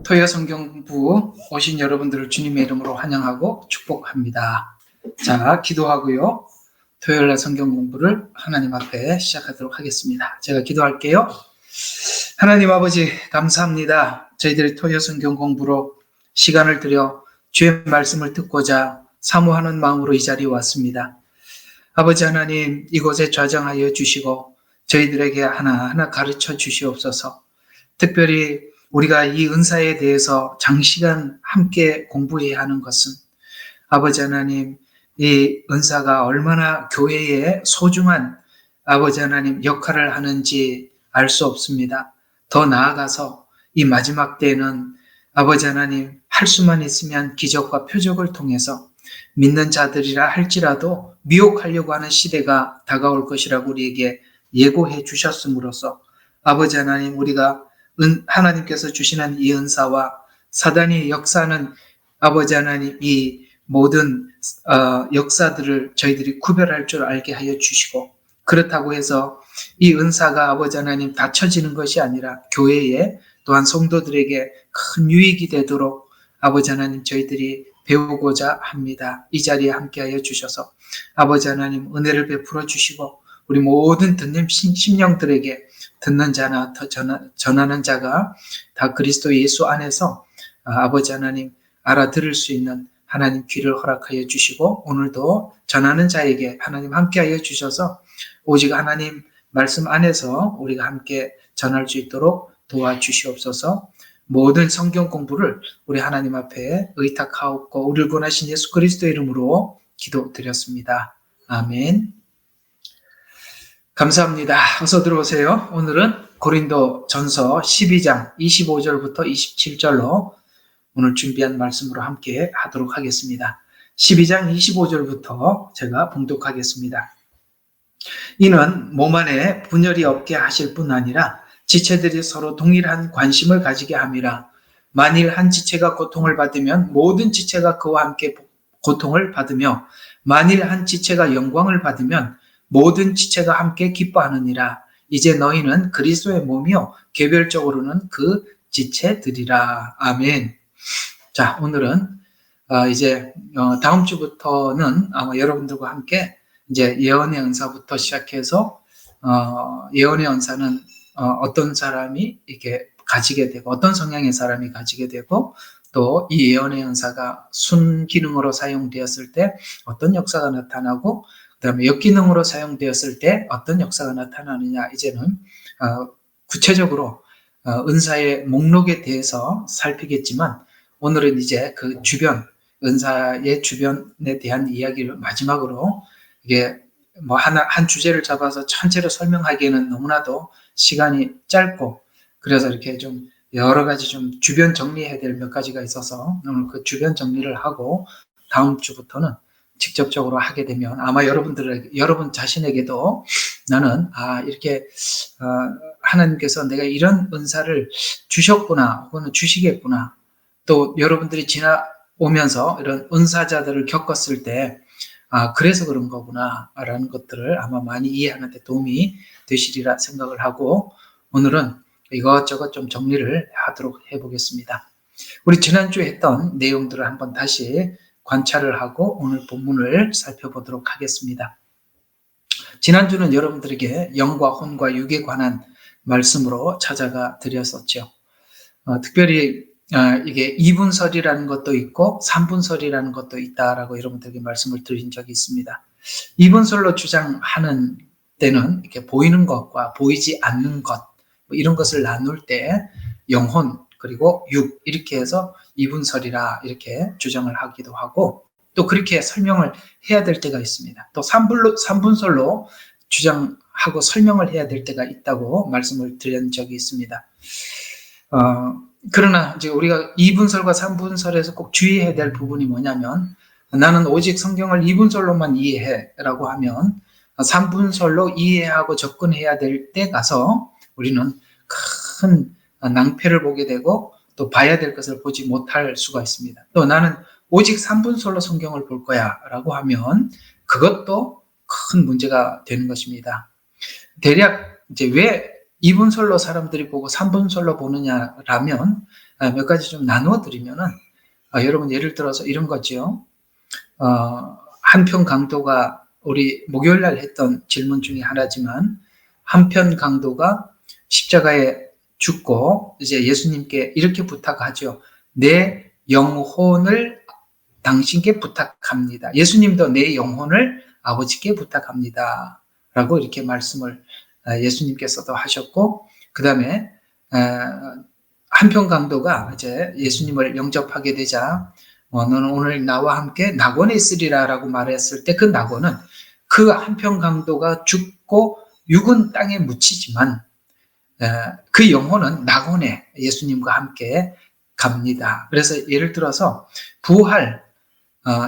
토요 성경부 오신 여러분들을 주님의 이름으로 환영하고 축복합니다. 자, 기도하고요. 토요일날 성경 공부를 하나님 앞에 시작하도록 하겠습니다. 제가 기도할게요. 하나님 아버지 감사합니다. 저희들이 토요 성경 공부로 시간을 들여 주의 말씀을 듣고자 사모하는 마음으로 이 자리에 왔습니다. 아버지 하나님, 이곳에 좌정하여 주시고 저희들에게 하나하나 가르쳐 주시옵소서. 특별히 우리가 이 은사에 대해서 장시간 함께 공부해야 하는 것은 아버지 하나님, 이 은사가 얼마나 교회에 소중한 아버지 하나님 역할을 하는지 알 수 없습니다. 더 나아가서 이 마지막 때에는 아버지 하나님, 할 수만 있으면 기적과 표적을 통해서 믿는 자들이라 할지라도 미혹하려고 하는 시대가 다가올 것이라고 우리에게 예고해 주셨음으로써 아버지 하나님, 우리가 하나님께서 주시는 이 은사와 사단이 역사하는 아버지 하나님 이 모든 역사들을 저희들이 구별할 줄 알게 하여 주시고, 그렇다고 해서 이 은사가 아버지 하나님 닫혀지는 것이 아니라 교회에 또한 성도들에게 큰 유익이 되도록 아버지 하나님 저희들이 배우고자 합니다. 이 자리에 함께하여 주셔서 아버지 하나님 은혜를 베풀어 주시고 우리 모든 듣는 심령들에게 듣는 자나 전하는 자가 다 그리스도 예수 안에서 아버지 하나님 알아들을 수 있는 하나님 귀를 허락하여 주시고, 오늘도 전하는 자에게 하나님 함께하여 주셔서 오직 하나님 말씀 안에서 우리가 함께 전할 수 있도록 도와주시옵소서. 모든 성경 공부를 우리 하나님 앞에 의탁하옵고 우리를 구원하신 예수 그리스도 이름으로 기도드렸습니다. 아멘. 감사합니다. 어서 들어오세요. 오늘은 고린도 전서 12장 25절부터 27절로 오늘 준비한 말씀으로 함께 하도록 하겠습니다. 12장 25절부터 제가 봉독하겠습니다. 이는 몸 안에 분열이 없게 하실 뿐 아니라 지체들이 서로 동일한 관심을 가지게 함이라. 만일 한 지체가 고통을 받으면 모든 지체가 그와 함께 고통을 받으며, 만일 한 지체가 영광을 받으면 모든 지체가 함께 기뻐하느니라. 이제 너희는 그리스도의 몸이요 개별적으로는 그 지체들이라. 아멘. 자, 오늘은 이제 다음 주부터는 아마 여러분들과 함께 이제 예언의 은사부터 시작해서 예언의 은사는 어떤 사람이 이렇게 가지게 되고 어떤 성향의 사람이 가지게 되고 또 이 예언의 은사가 순기능으로 사용되었을 때 어떤 역사가 나타나고 그다음에 역기능으로 사용되었을 때 어떤 역사가 나타나느냐, 이제는 구체적으로 은사의 목록에 대해서 살피겠지만 오늘은 이제 그 주변, 은사의 주변에 대한 이야기를 마지막으로, 이게 뭐 한 주제를 잡아서 전체로 설명하기에는 너무나도 시간이 짧고 그래서 이렇게 좀 여러 가지 좀 주변 정리해야 될 몇 가지가 있어서 오늘 그 주변 정리를 하고 다음 주부터는 직접적으로 하게 되면 아마 여러분 자신에게도 나는 이렇게 하나님께서 내가 이런 은사를 주셨구나 혹은 주시겠구나, 또 여러분들이 지나오면서 이런 은사자들을 겪었을 때 그래서 그런 거구나 라는 것들을 아마 많이 이해하는 데 도움이 되시리라 생각을 하고 오늘은 이것저것 좀 정리를 하도록 해보겠습니다. 우리 지난주에 했던 내용들을 한번 다시 관찰을 하고 오늘 본문을 살펴보도록 하겠습니다. 지난주는 여러분들에게 영과 혼과 육에 관한 말씀으로 찾아가 드렸었죠. 특별히 이게 2분설이라는 것도 있고 3분설이라는 것도 있다라고 여러분들에게 말씀을 드린 적이 있습니다. 2분설로 주장하는 때는 이렇게 보이는 것과 보이지 않는 것, 뭐 이런 것을 나눌 때 영혼 그리고 육 이렇게 해서 2분설이라 이렇게 주장을 하기도 하고, 또 그렇게 설명을 해야 될 때가 있습니다. 또 3분설로 주장하고 설명을 해야 될 때가 있다고 말씀을 드린 적이 있습니다. 그러나 이제 우리가 2분설과 3분설에서 꼭 주의해야 될 부분이 뭐냐면, 나는 오직 성경을 2분설로만 이해해라고 하면 3분설로 이해하고 접근해야 될 때 가서 우리는 큰 낭패를 보게 되고 또 봐야 될 것을 보지 못할 수가 있습니다. 또 나는 오직 3분설로 성경을 볼 거야 라고 하면 그것도 큰 문제가 되는 것입니다. 대략 이제 왜 2분설로 사람들이 보고 3분설로 보느냐라면 몇 가지 좀 나누어 드리면은, 여러분 예를 들어서 이런 거죠. 한편 강도가 우리 목요일 날 했던 질문 중에 하나지만, 한편 강도가 십자가에 죽고 이제 예수님께 이렇게 부탁하죠. 내 영혼을 당신께 부탁합니다. 예수님도 내 영혼을 아버지께 부탁합니다. 라고 이렇게 말씀을 예수님께서도 하셨고, 그 다음에 한편 강도가 이제 예수님을 영접하게 되자 너는 오늘 나와 함께 낙원에 있으리라 라고 말했을 때, 그 낙원은 그 한편 강도가 죽고 육은 땅에 묻히지만 그 영혼은 낙원에 예수님과 함께 갑니다. 그래서 예를 들어서 부활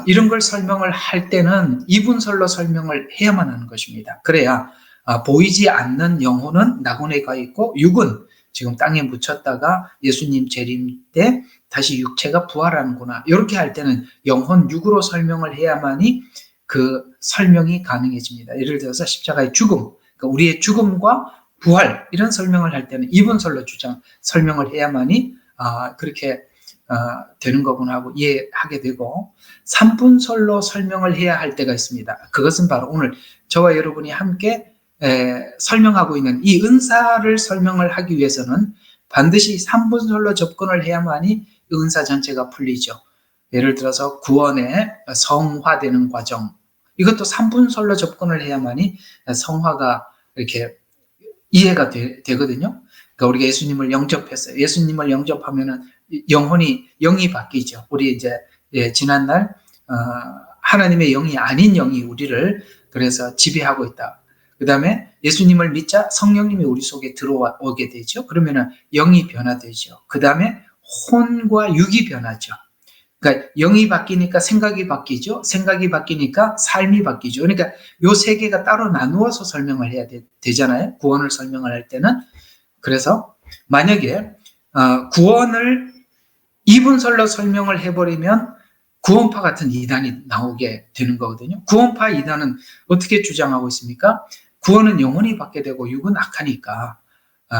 이런 걸 설명을 할 때는 이분설로 설명을 해야만 하는 것입니다. 그래야 보이지 않는 영혼은 낙원에 가 있고 육은 지금 땅에 묻혔다가 예수님 재림 때 다시 육체가 부활하는구나. 이렇게 할 때는 영혼 육으로 설명을 해야만이 그 설명이 가능해집니다. 예를 들어서 십자가의 죽음, 그러니까 우리의 죽음과 부활 이런 설명을 할 때는 이분설로 설명을 해야만이 그렇게 되는 거구나 하고 이해하게 되고, 삼분설로 설명을 해야 할 때가 있습니다. 그것은 바로 오늘 저와 여러분이 함께 설명하고 있는 이 은사를 설명을 하기 위해서는 반드시 삼분설로 접근을 해야만이 은사 전체가 풀리죠. 예를 들어서 구원의 성화되는 과정, 이것도 삼분설로 접근을 해야만이 성화가 이렇게 이해가 되거든요. 그러니까 우리가 예수님을 영접했어요. 예수님을 영접하면은 영이 바뀌죠. 우리 이제 지난날 하나님의 영이 아닌 영이 우리를 그래서 지배하고 있다. 그 다음에 예수님을 믿자 성령님이 우리 속에 들어오게 되죠. 그러면은 영이 변화되죠. 그 다음에 혼과 육이 변하죠. 그러니까 영이 바뀌니까 생각이 바뀌죠. 생각이 바뀌니까 삶이 바뀌죠. 그러니까 요 세 개가 따로 나누어서 설명을 해야 되잖아요. 구원을 설명을 할 때는. 그래서 만약에 구원을 이분설로 설명을 해버리면 구원파 같은 이단이 나오게 되는 거거든요. 구원파 이단은 어떻게 주장하고 있습니까? 구원은 영혼이 받게 되고 육은 악하니까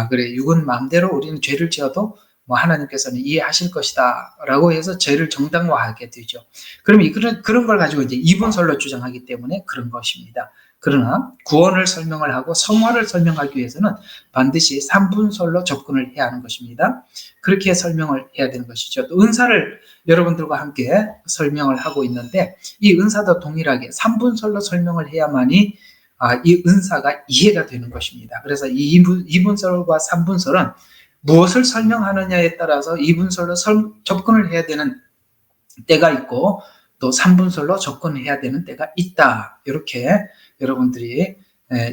그래 육은 마음대로 우리는 죄를 지어도 하나님께서는 이해하실 것이다 라고 해서 죄를 정당화하게 되죠. 그러면 그런 걸 가지고 이제 이분설로 주장하기 때문에 그런 것입니다. 그러나 구원을 설명을 하고 성화를 설명하기 위해서는 반드시 삼분설로 접근을 해야 하는 것입니다. 그렇게 설명을 해야 되는 것이죠. 또 은사를 여러분들과 함께 설명을 하고 있는데 이 은사도 동일하게 삼분설로 설명을 해야만이 이 은사가 이해가 되는 것입니다. 그래서 이 이분설과 삼분설은 무엇을 설명하느냐에 따라서 이분설로 접근을 해야 되는 때가 있고 또 삼분설로 접근해야 되는 때가 있다. 이렇게 여러분들이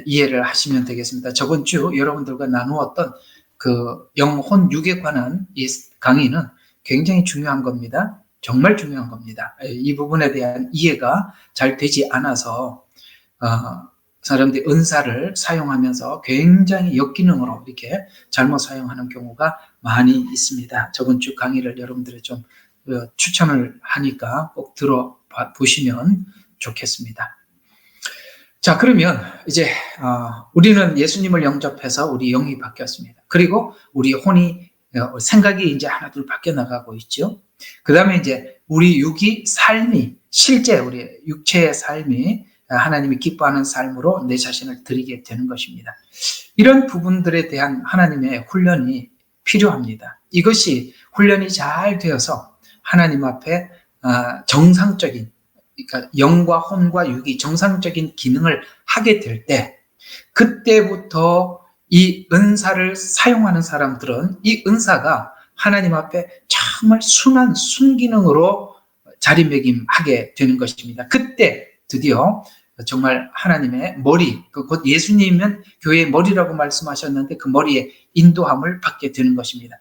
이해를 하시면 되겠습니다. 저번 주 여러분들과 나누었던 그 영혼 육에 관한 이 강의는 굉장히 중요한 겁니다. 정말 중요한 겁니다. 이 부분에 대한 이해가 잘 되지 않아서 사람들이 은사를 사용하면서 굉장히 역기능으로 이렇게 잘못 사용하는 경우가 많이 있습니다. 저번 주 강의를 여러분들이 좀 추천을 하니까 꼭 들어보시면 좋겠습니다. 자, 그러면 이제 우리는 예수님을 영접해서 우리 영이 바뀌었습니다. 그리고 우리 혼이 생각이 이제 하나둘 바뀌어 나가고 있죠. 그 다음에 이제 우리 육이 삶이 실제 우리 육체의 삶이 하나님이 기뻐하는 삶으로 내 자신을 드리게 되는 것입니다. 이런 부분들에 대한 하나님의 훈련이 필요합니다. 이것이 훈련이 잘 되어서 하나님 앞에 정상적인, 그러니까 영과 혼과 육이 정상적인 기능을 하게 될 때, 그때부터 이 은사를 사용하는 사람들은 이 은사가 하나님 앞에 정말 순한 순기능으로 자리매김하게 되는 것입니다. 그때 드디어 정말 하나님의 머리, 곧 예수님은 교회의 머리라고 말씀하셨는데 그 머리에 인도함을 받게 되는 것입니다.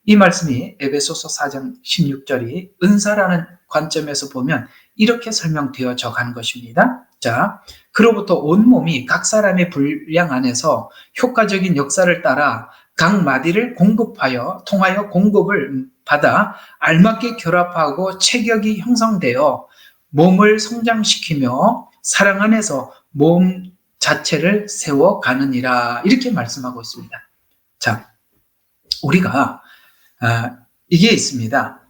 이 말씀이 에베소서 4장 16절이 은사라는 관점에서 보면 이렇게 설명되어져 가는 것입니다. 자, 그로부터 온몸이 각 사람의 분량 안에서 효과적인 역사를 따라 각 마디를 통하여 공급을 받아 알맞게 결합하고 체격이 형성되어 몸을 성장시키며 사랑 안에서 몸 자체를 세워가느니라. 이렇게 말씀하고 있습니다. 자, 우리가 이게 있습니다.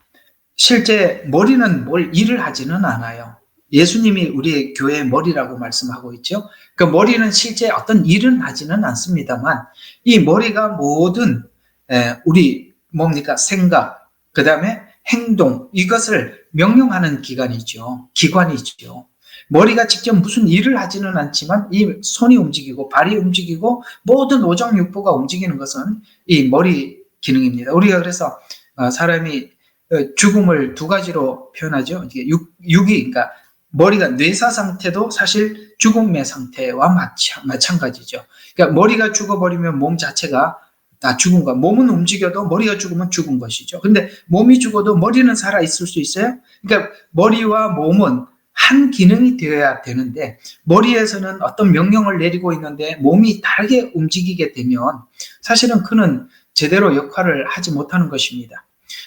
실제 머리는 뭘 일을 하지는 않아요. 예수님이 우리 교회의 머리라고 말씀하고 있죠. 그 머리는 실제 어떤 일은 하지는 않습니다만 이 머리가 모든 우리 뭡니까? 생각, 그 다음에 행동, 이것을 명령하는 기관이죠. 머리가 직접 무슨 일을 하지는 않지만 이 손이 움직이고 발이 움직이고 모든 오장육부가 움직이는 것은 이 머리 기능입니다. 우리가 그래서 사람이 죽음을 두 가지로 표현하죠. 이게 육이, 그러니까 머리가 뇌사 상태도 사실 죽음의 상태와 마찬가지죠. 그러니까 머리가 죽어버리면 몸 자체가 다 죽은 거. 몸은 움직여도 머리가 죽으면 죽은 것이죠. 근데 몸이 죽어도 머리는 살아 있을 수 있어요? 그러니까 머리와 몸은 한 기능이 되어야 되는데 머리에서는 어떤 명령을 내리고 있는데 몸이 다르게 움직이게 되면 사실은 그는 제대로 역할을 하지 못하는 것입니다.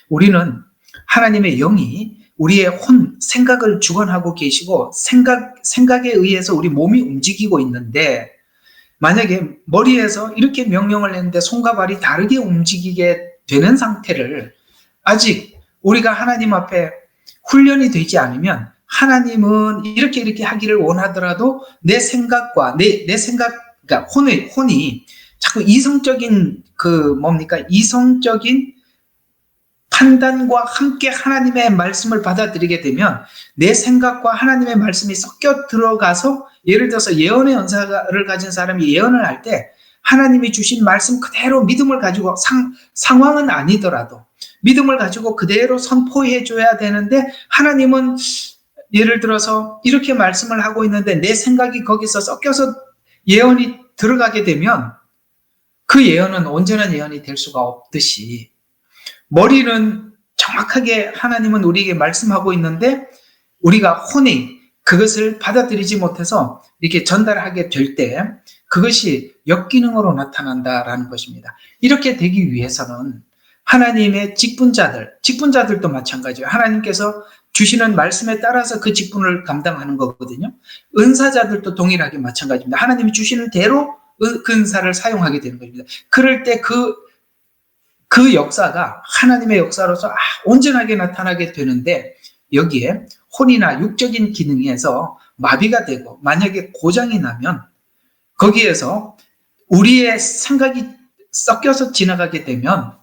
우리는 하나님의 영이 우리의 생각을 주관하고 계시고 생각에 의해서 우리 몸이 움직이고 있는데 만약에 머리에서 이렇게 명령을 했는데 손과 발이 다르게 움직이게 되는 상태를 아직 우리가 하나님 앞에 훈련이 되지 않으면 하나님은 이렇게 하기를 원하더라도 내 생각과 내 생각, 그러니까 혼이 자꾸 이성적인 이성적인 판단과 함께 하나님의 말씀을 받아들이게 되면 내 생각과 하나님의 말씀이 섞여 들어가서 예를 들어서 예언의 은사를 가진 사람이 예언을 할 때 하나님이 주신 말씀 그대로 믿음을 가지고 상황은 아니더라도 믿음을 가지고 그대로 선포해 줘야 되는데 하나님은 예를 들어서 이렇게 말씀을 하고 있는데 내 생각이 거기서 섞여서 예언이 들어가게 되면 그 예언은 온전한 예언이 될 수가 없듯이 머리는 정확하게 하나님은 우리에게 말씀하고 있는데 우리가 혼이 그것을 받아들이지 못해서 이렇게 전달하게 될 때 그것이 역기능으로 나타난다라는 것입니다. 이렇게 되기 위해서는 하나님의 직분자들도 마찬가지예요. 하나님께서 주시는 말씀에 따라서 그 직분을 감당하는 거거든요. 은사자들도 동일하게 마찬가지입니다. 하나님이 주시는 대로 그 은사를 사용하게 되는 겁니다. 그럴 때 그 역사가 하나님의 역사로서 온전하게 나타나게 되는데 여기에 혼이나 육적인 기능에서 마비가 되고 만약에 고장이 나면 거기에서 우리의 생각이 섞여서 지나가게 되면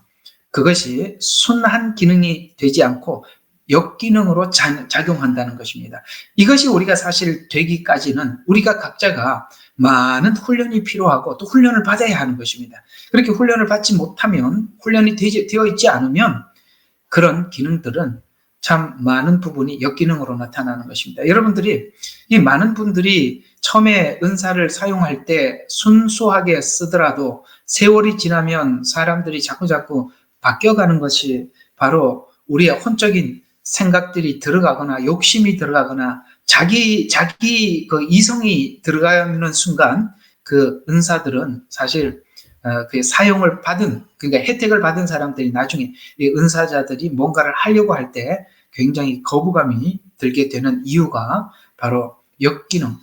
그것이 순한 기능이 되지 않고 역기능으로 작용한다는 것입니다. 이것이 우리가 사실 되기까지는 우리가 각자가 많은 훈련이 필요하고 또 훈련을 받아야 하는 것입니다. 그렇게 훈련을 받지 못하면 훈련이 되어 있지 않으면 그런 기능들은 참 많은 부분이 역기능으로 나타나는 것입니다. 여러분들이 이 많은 분들이 처음에 은사를 사용할 때 순수하게 쓰더라도 세월이 지나면 사람들이 자꾸 바뀌어가는 것이 바로 우리의 혼적인 생각들이 들어가거나 욕심이 들어가거나 자기 그 이성이 들어가는 순간 그 은사들은 사실 그 사용을 받은 그러니까 혜택을 받은 사람들이 나중에 이 은사자들이 뭔가를 하려고 할 때 굉장히 거부감이 들게 되는 이유가 바로 역기능,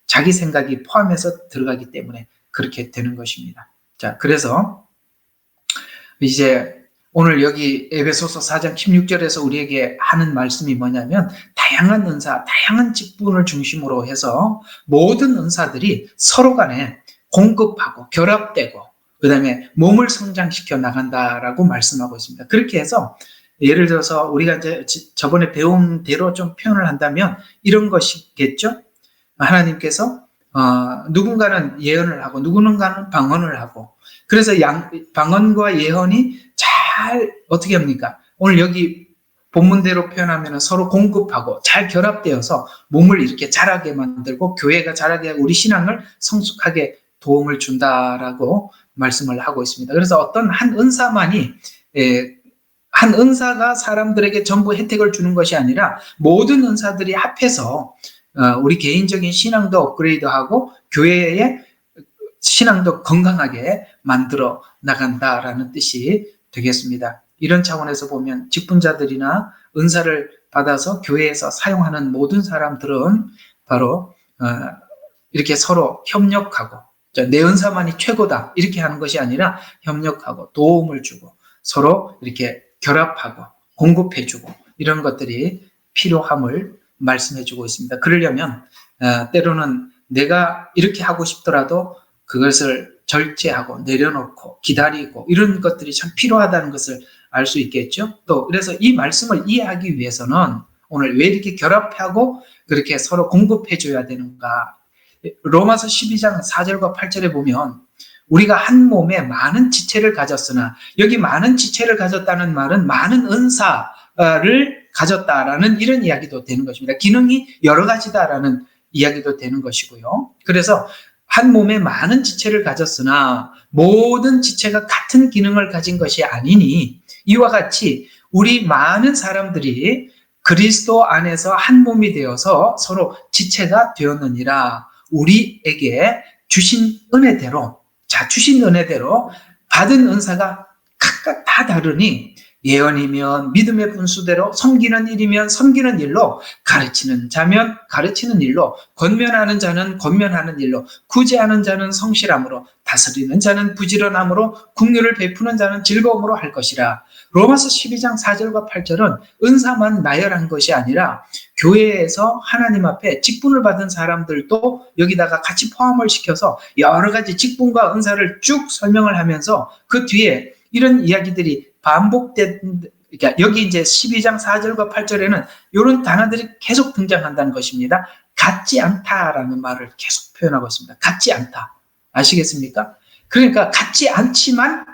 자기 생각이 포함해서 들어가기 때문에 그렇게 되는 것입니다. 자, 그래서 이제 오늘 여기 에베소서 4장 16절에서 우리에게 하는 말씀이 뭐냐면 다양한 은사, 다양한 직분을 중심으로 해서 모든 은사들이 서로 간에 공급하고 결합되고 그 다음에 몸을 성장시켜 나간다라고 말씀하고 있습니다. 그렇게 해서 예를 들어서 우리가 이제 저번에 배운 대로 좀 표현을 한다면 이런 것이겠죠. 하나님께서 누군가는 예언을 하고 누군가는 방언을 하고 그래서 방언과 예언이 잘 어떻게 합니까? 오늘 여기 본문대로 표현하면 서로 공급하고 잘 결합되어서 몸을 이렇게 자라게 만들고 교회가 자라게 하고 우리 신앙을 성숙하게 도움을 준다라고 말씀을 하고 있습니다. 그래서 어떤 한 은사가 사람들에게 전부 혜택을 주는 것이 아니라 모든 은사들이 합해서 우리 개인적인 신앙도 업그레이드하고 교회의 신앙도 건강하게 만들어 나간다라는 뜻이 되겠습니다. 이런 차원에서 보면 직분자들이나 은사를 받아서 교회에서 사용하는 모든 사람들은 바로 이렇게 서로 협력하고 내 은사만이 최고다 이렇게 하는 것이 아니라 협력하고 도움을 주고 서로 이렇게 결합하고 공급해주고 이런 것들이 필요함을 말씀해주고 있습니다. 그러려면 때로는 내가 이렇게 하고 싶더라도 그것을 절제하고 내려놓고 기다리고 이런 것들이 참 필요하다는 것을 알 수 있겠죠. 또 그래서 이 말씀을 이해하기 위해서는 오늘 왜 이렇게 결합하고 그렇게 서로 공급해줘야 되는가. 로마서 12장 4절과 8절에 보면 우리가 한 몸에 많은 지체를 가졌으나, 여기 많은 지체를 가졌다는 말은 많은 은사를 가졌다라는 이런 이야기도 되는 것입니다. 기능이 여러 가지다라는 이야기도 되는 것이고요. 그래서 한 몸에 많은 지체를 가졌으나 모든 지체가 같은 기능을 가진 것이 아니니 이와 같이 우리 많은 사람들이 그리스도 안에서 한 몸이 되어서 서로 지체가 되었느니라. 우리에게 주신 은혜대로, 주신 은혜대로 받은 은사가 각각 다 다르니 예언이면 믿음의 분수대로, 섬기는 일이면 섬기는 일로, 가르치는 자면 가르치는 일로, 권면하는 자는 권면하는 일로, 구제하는 자는 성실함으로, 다스리는 자는 부지런함으로, 긍휼을 베푸는 자는 즐거움으로 할 것이라. 로마서 12장 4절과 8절은 은사만 나열한 것이 아니라 교회에서 하나님 앞에 직분을 받은 사람들도 여기다가 같이 포함을 시켜서 여러 가지 직분과 은사를 쭉 설명을 하면서 그 뒤에 이런 이야기들이 반복된, 그러니까 여기 이제 12장 4절과 8절에는 이런 단어들이 계속 등장한다는 것입니다. 같지 않다라는 말을 계속 표현하고 있습니다. 같지 않다. 아시겠습니까? 그러니까 같지 않지만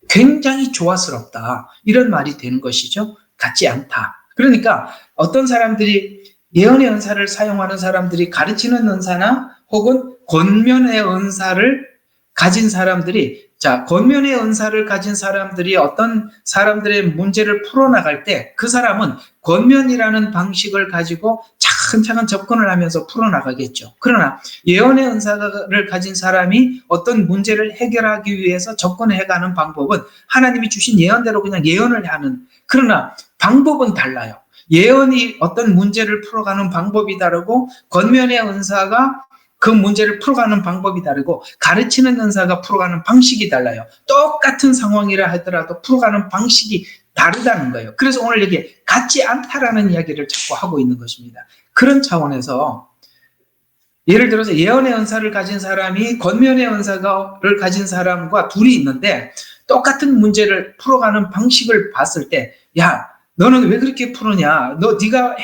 굉장히 조화스럽다. 이런 말이 되는 것이죠. 같지 않다. 그러니까 어떤 사람들이 예언의 은사를 사용하는 사람들이 가르치는 은사나 혹은 권면의 은사를 가진 사람들이, 권면의 은사를 가진 사람들이 어떤 사람들의 문제를 풀어나갈 때 그 사람은 권면이라는 방식을 가지고 차근차근 접근을 하면서 풀어나가겠죠. 그러나 예언의 은사를 가진 사람이 어떤 문제를 해결하기 위해서 접근해가는 방법은 하나님이 주신 예언대로 그냥 예언을 하는, 그러나 방법은 달라요. 예언이 어떤 문제를 풀어가는 방법이 다르고 권면의 은사가 그 문제를 풀어가는 방법이 다르고 가르치는 은사가 풀어가는 방식이 달라요. 똑같은 상황이라 하더라도 풀어가는 방식이 다르다는 거예요. 그래서 오늘 여기 같지 않다라는 이야기를 자꾸 하고 있는 것입니다. 그런 차원에서 예를 들어서 예언의 은사를 가진 사람이 권면의 은사를 가진 사람과 둘이 있는데 똑같은 문제를 풀어가는 방식을 봤을 때, 야, 너는 왜 그렇게 푸느냐? 네가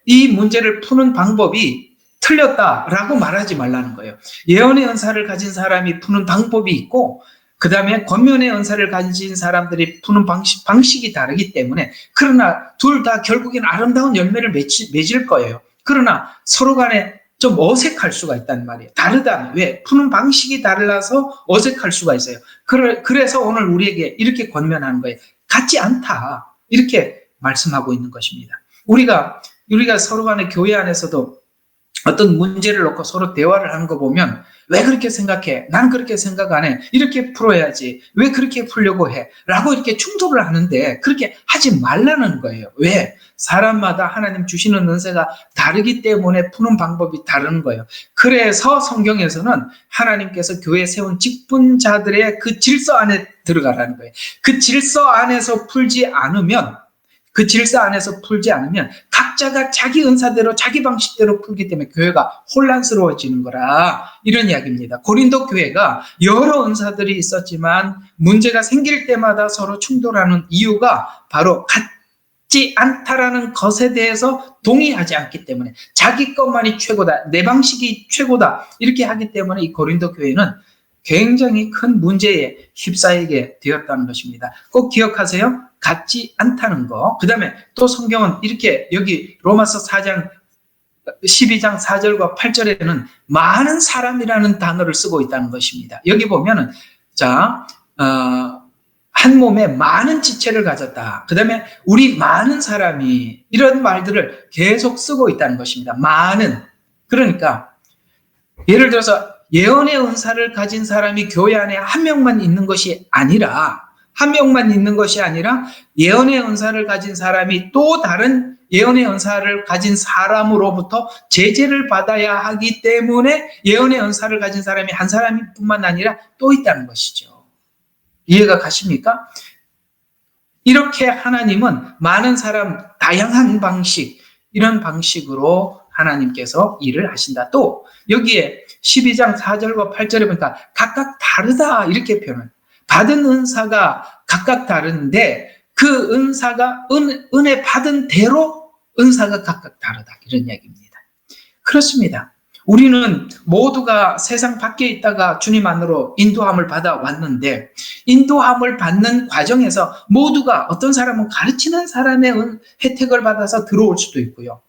이 문제를 푸는 방법이 틀렸다라고 말하지 말라는 거예요. 예언의 은사를 가진 사람이 푸는 방법이 있고 그 다음에 권면의 은사를 가진 사람들이 푸는 방식이 다르기 때문에, 그러나 둘 다 결국엔 아름다운 열매를 맺을 거예요. 그러나 서로 간에 좀 어색할 수가 있단 말이에요. 다르다는, 왜? 푸는 방식이 달라서 어색할 수가 있어요. 그래서 오늘 우리에게 이렇게 권면하는 거예요. 같지 않다. 이렇게 말씀하고 있는 것입니다. 우리가 서로 간에 교회 안에서도 어떤 문제를 놓고 서로 대화를 하는 거 보면, 왜 그렇게 생각해? 나는 그렇게 생각 안 해. 이렇게 풀어야지. 왜 그렇게 풀려고 해? 라고 이렇게 충돌을 하는데 그렇게 하지 말라는 거예요. 왜? 사람마다 하나님 주시는 은사가 다르기 때문에 푸는 방법이 다른 거예요. 그래서 성경에서는 하나님께서 교회에 세운 직분자들의 그 질서 안에 들어가라는 거예요. 그 질서 안에서 풀지 않으면 각자가 자기 은사대로 자기 방식대로 풀기 때문에 교회가 혼란스러워지는 거라, 이런 이야기입니다. 고린도 교회가 여러 은사들이 있었지만 문제가 생길 때마다 서로 충돌하는 이유가 바로 같지 않다라는 것에 대해서 동의하지 않기 때문에, 자기 것만이 최고다, 내 방식이 최고다, 이렇게 하기 때문에 이 고린도 교회는 굉장히 큰 문제에 휩싸이게 되었다는 것입니다. 꼭 기억하세요. 같지 않다는 거. 그 다음에 또 성경은 이렇게, 여기 로마서 12장 4절과 8절에는 많은 사람이라는 단어를 쓰고 있다는 것입니다. 여기 보면은, 한 몸에 많은 지체를 가졌다. 그 다음에 우리 많은 사람이, 이런 말들을 계속 쓰고 있다는 것입니다. 많은. 그러니까 예를 들어서 예언의 은사를 가진 사람이 교회 안에 한 명만 있는 것이 아니라 예언의 은사를 가진 사람이 또 다른 예언의 은사를 가진 사람으로부터 제재를 받아야 하기 때문에 예언의 은사를 가진 사람이 한 사람뿐만 아니라 또 있다는 것이죠. 이해가 가십니까? 이렇게 하나님은 많은 사람, 다양한 방식, 이런 방식으로 하나님께서 일을 하신다. 또 여기에 12장 4절과 8절에 보니까 각각 다르다 이렇게 표현을. 받은 은사가 각각 다른데 그 은사가 은혜 받은 대로 은사가 각각 다르다 이런 이야기입니다. 그렇습니다. 우리는 모두가 세상 밖에 있다가 주님 안으로 인도함을 받아 왔는데 인도함을 받는 과정에서 모두가 어떤 사람은 가르치는 사람의 혜택을 받아서 들어올 수도 있고요.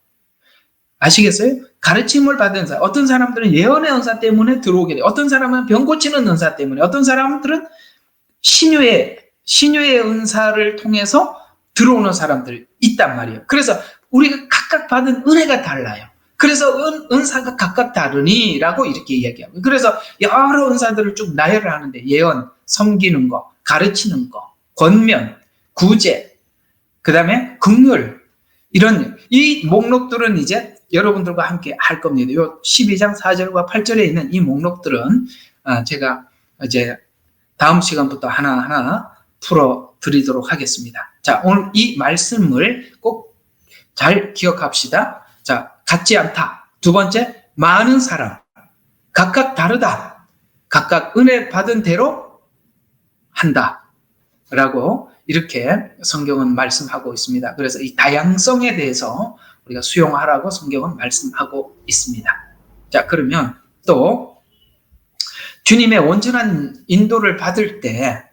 아시겠어요? 가르침을 받은 사람, 어떤 사람들은 예언의 은사 때문에 들어오게 돼요. 어떤 사람은 병 고치는 은사 때문에, 어떤 사람들은 신유의 은사를 통해서 들어오는 사람들이 있단 말이에요. 그래서 우리가 각각 받은 은혜가 달라요. 그래서 은사가 각각 다르니라고 이렇게 이야기하고, 그래서 여러 은사들을 쭉 나열을 하는데 예언, 섬기는 거, 가르치는 거, 권면, 구제, 그 다음에 긍휼, 이런 이 목록들은 이제 여러분들과 함께 할 겁니다. 요 12장 4절과 8절에 있는 이 목록들은 제가 이제 다음 시간부터 하나하나 풀어드리도록 하겠습니다. 자, 오늘 이 말씀을 꼭 잘 기억합시다. 자, 같지 않다. 두 번째, 많은 사람. 각각 다르다. 각각 은혜 받은 대로 한다. 라고 이렇게 성경은 말씀하고 있습니다. 그래서 이 다양성에 대해서 우리가 수용하라고 성경은 말씀하고 있습니다. 자, 그러면 또 주님의 온전한 인도를 받을 때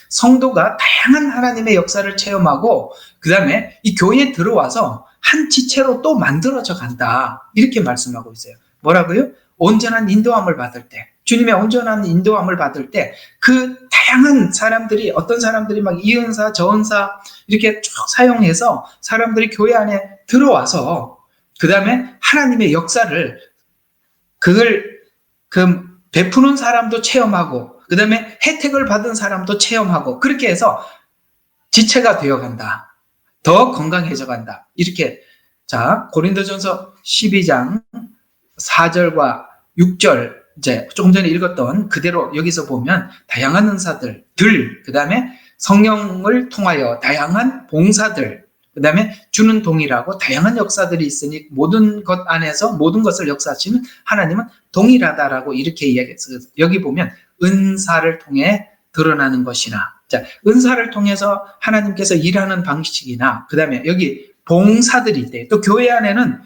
성도가 다양한 하나님의 역사를 체험하고 그 다음에 이 교회에 들어와서 한 지체로 또 만들어져 간다. 이렇게 말씀하고 있어요. 뭐라고요? 온전한 인도함을 받을 때, 주님의 온전한 인도함을 받을 때 그 다양한 사람들이, 어떤 사람들이 막 이 은사 저 은사 이렇게 쭉 사용해서 사람들이 교회 안에 들어와서 그 다음에 하나님의 역사를 그걸 베푸는 사람도 체험하고 그 다음에 혜택을 받은 사람도 체험하고 그렇게 해서 지체가 되어간다. 더 건강해져 간다. 이렇게. 자, 고린도전서 12장 4절과 6절 이제 조금 전에 읽었던 그대로 여기서 보면 다양한 은사들, 그 다음에 성령을 통하여 다양한 봉사들, 그 다음에 주는 동일하고 다양한 역사들이 있으니 모든 것 안에서 모든 것을 역사하시는 하나님은 동일하다라고 이렇게 이야기했어요. 여기 보면 은사를 통해 드러나는 것이나, 자, 은사를 통해서 하나님께서 일하는 방식이나, 그 다음에 여기 봉사들이 있대요. 또 교회 안에는